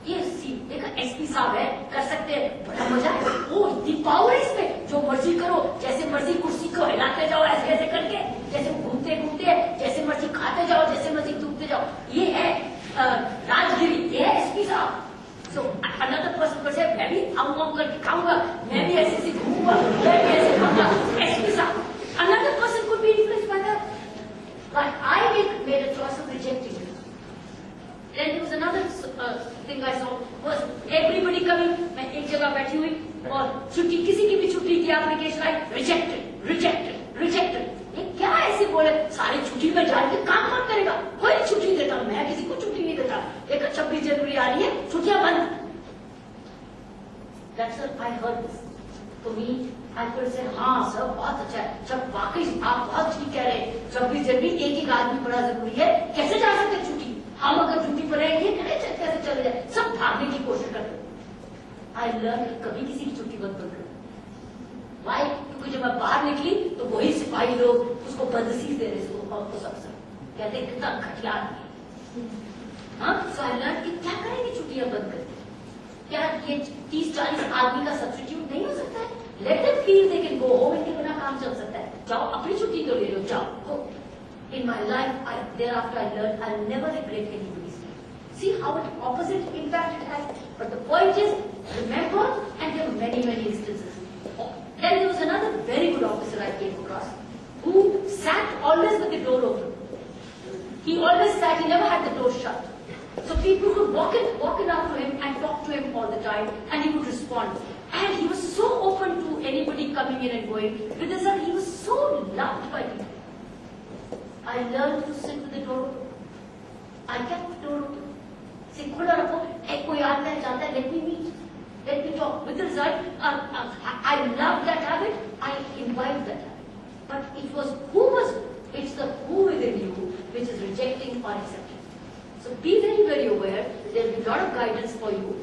ये देखा SP साहब है, कर सकते हैं, बड़ा मजा है, ओ इतनी पावर है इसमें, जो मर्जी करो, जैसे मर्जी कुर्सी को हिलाते जाओ ऐसे ऐसे करके, जैसे घूमते घूमते, जैसे मर्जी खाते जाओ, जैसे मर्जी थूकते जाओ, ये है राजगिरी, ये है एसपी साहब. So another person could say, मैं भी आऊँ करके खाऊंगा, मैं भी ऐसे घूमूंगा, मैं भी ऐसे खाऊंगा, एसपी साहब. Another person could be influenced by that, but I made a choice of rejecting it. Then there was another thing I saw was everybody coming. मैं एक जगह बैठी हुई और छुट्टी किसी की भी छुट्टी की एप्लीकेशन आई रिजेक्टेड. ये क्या ऐसे बोले सारी छुट्टी में जाके काम कौन करेगा? कोई छुट्टी देता, मैं किसी को छुट्टी नहीं देता. देखा 26 जनवरी आ रही है, छुट्टियां बंद. That's what I heard this. To me, I could say, हाँ सर बहुत अच्छा है, सब वाकई आप बहुत ठीक कह रहे हैं. 26 जनवरी एक आदमी बड़ा जरूरी है, कैसे जा सकते छुट्टी? हम अगर छुट्टी पर रहेंगे कैसे चले जाए, सब भागने की कोशिश करते. आई लर्न कभी किसी की छुट्टी बंद कर. वाई? क्योंकि जब मैं बाहर निकली तो वही सिपाही लोग उसको बदसीज दे रहे उस अफसर, कहते कितना घटिया आदमी. हाँ, सो आई लर्न कि क्या करेंगे छुट्टियां बंद करके. क्या ये 30-40 आदमी का सब्स्टिट्यूट नहीं हो सकता है? Let them feel they can go home, इनके बिना काम चल सकता है. जाओ अपनी छुट्टी तो ले लो, जाओ. In my life, thereafter I learned I'll never regret anybody's name. See how an opposite impact it has. But the point is, remember, and there were many instances. Then there was another very good officer I came across who sat always with the door open. He always sat, he never had the door shut. So people would walk in up to him and talk to him all the time, and he would respond. And he was so open to anybody coming in and going. With the result, he was so loved by people. I learned to sit with the door open. I kept the door open. Say, khula rakho, hey, koi aata hai, jata hai, let me meet. Let me talk. With the result, I loved that habit. I imbibed that habit. But it's the who within you which is rejecting or accepting. So be very, very aware. There will be a lot of guidance for you.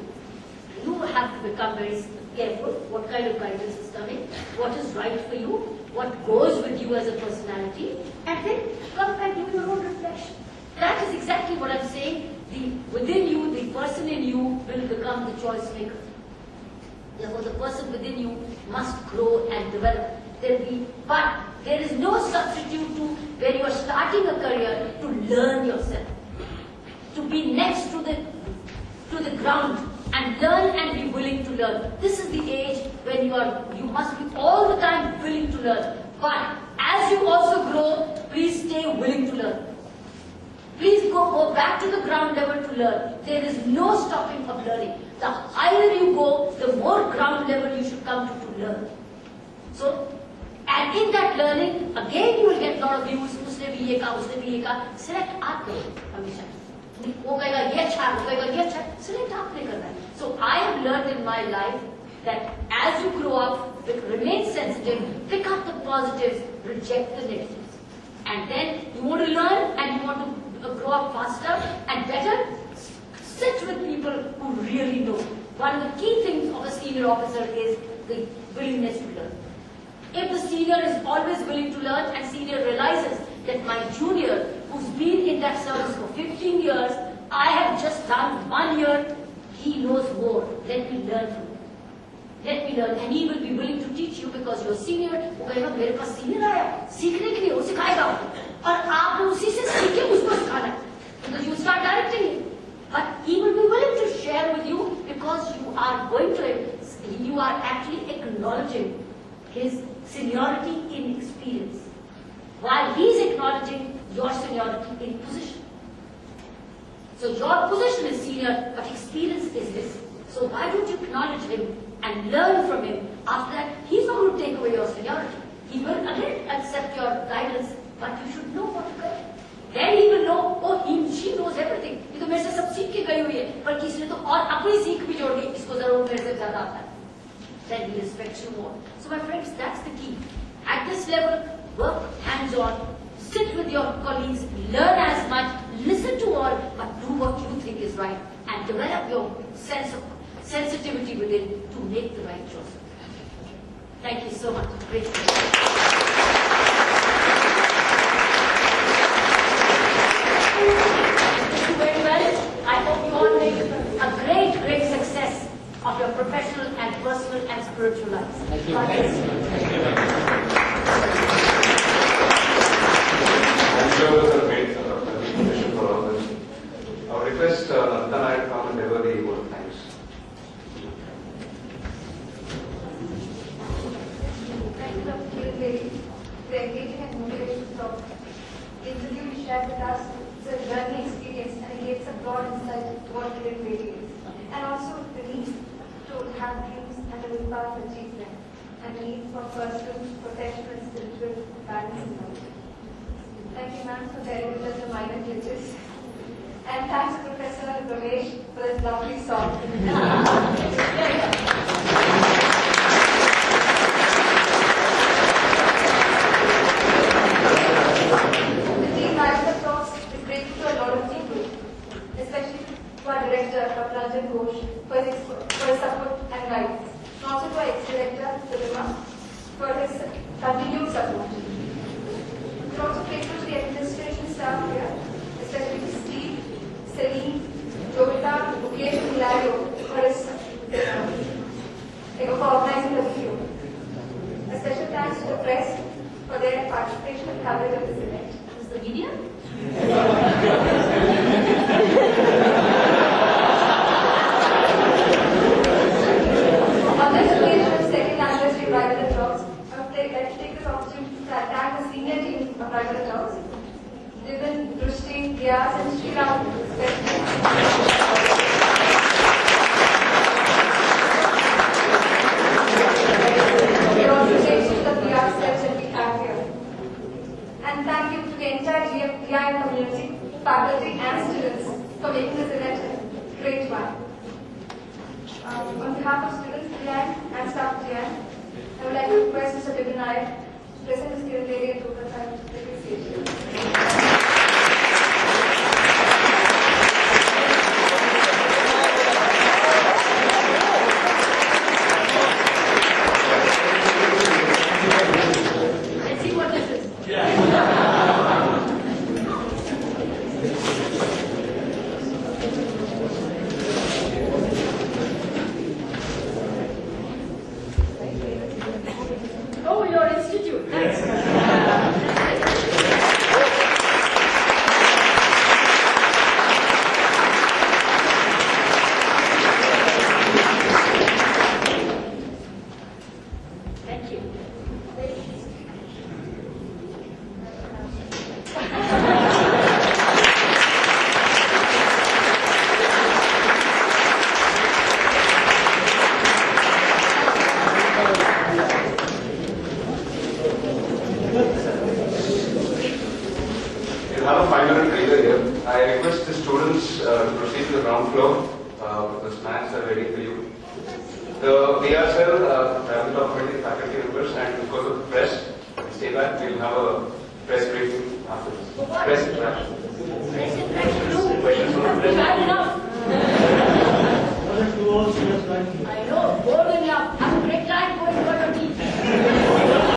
You have to become very careful what kind of guidance is coming, what is right for you, what goes with you as a personality, and then come and do your own reflection. That is exactly what I'm saying. Within you, the person in you will become the choice maker. Therefore, the person within you must grow and develop. But there is no substitute to where you are starting a career to learn yourself, to be next to the ground and learn and be willing to learn. This is the age when you must be all the time willing to learn. But as you also grow, please stay willing to learn. Please go back to the ground level to learn. There is no stopping of learning. The higher you go, the more ground level you should come to learn. So, and in that learning, again you will get a lot of views. Usne bhi ye kaha, usne bhi ye kaha. Select aapne hamesha. वो कहेगा ये अच्छा, वो कहेगा ये अच्छा. Select आपने करना है. So I have learned in my life that as you grow up, remain sensitive, pick up the positives, reject the negatives, and then you want to learn and you want to grow up faster and better. Sit with people who really know. One of the key things of a senior officer is the willingness to learn. If the senior is always willing to learn and senior realizes that my junior who's been in that service for 15 years, I have just done 1 year, he knows more. Let me learn from him. Let me learn. And he will be willing to teach you because you're senior. वो कहेगा मेरे पास senior आया, सीखने के लिए वो सिखाएगा. और आपने उसी से सीखे उसको सिखाना है. Because you start directing him. But he will be willing to share with you because you are going to him. You are actually acknowledging his seniority in experience, while he is acknowledging your seniority in position. So your position is senior, but experience is this. So why don't you acknowledge him and learn from him? After that, he's not going to take away your seniority. He will again accept your guidance, but you should know what to do. Then he will know, oh, she knows everything. ये तो मेरे से सब सीख के गई हुई है, पर किसी ने तो और अपनी सीख भी जोड़ दी, इसको जरूर मेरे से ज़्यादा आता है. Then he respects you more. So my friends, that's the key. At this level, work hands-on, sit with your colleagues, learn as much, listen to all, but do what you think is right, and develop your sense of sensitivity within to make the right choice. Thank you so much. Great. Thank you very well. I hope you all make a great, great success of your professional and personal and spiritual lives. Thank you. I'm sure it was a great presentation for all of us. I would request Nandana to come and deliver the vote of thanks. Thank you, Dr. Kiran Bedi, for engaging and motivating talk. The interview you shared with us is a learning experience and it gives a broad insight into what Kiran Bedi is. And also the need to have dreams and the willpower to achieve them. And the need for personal, professional and spiritual balance in life. Thank you, ma'am, for sharing with us the minor glitches. And thanks, Professor Ramesh, for this lovely song. For his support and guidance, and also to our ex-director, for his continued support. We're also grateful to the administration staff here, especially to Steve, Celine, Jovita, Mukesh, and Hilario for organizing the video. A special thanks to the press for their participation and coverage of this event. Is the media? On this occasion of second anniversary Revival and Talks, I would like to take this opportunity private accounts. Divin, Drushti, Gyas and Sriram. We also take to the PR steps that we have here. And thank you to the entire GIM community, faculty and students for making this event a great one. On behalf of students of GIM and staff of GIM, I would like to request Mr. Bibin Nayak to present Ms. Kiran Bedi and to the appreciation. Let's see what this is. Oh, your institute. Nice. Thank you. We have a 5-minute trailer here. I request the students to proceed to the ground floor. The snacks are ready for you. The PR cell, travel documenting faculty members, and of course the press. Stay back. We'll have a press briefing afterwards. Press interaction. Questions from the press? Bad enough. I know. Board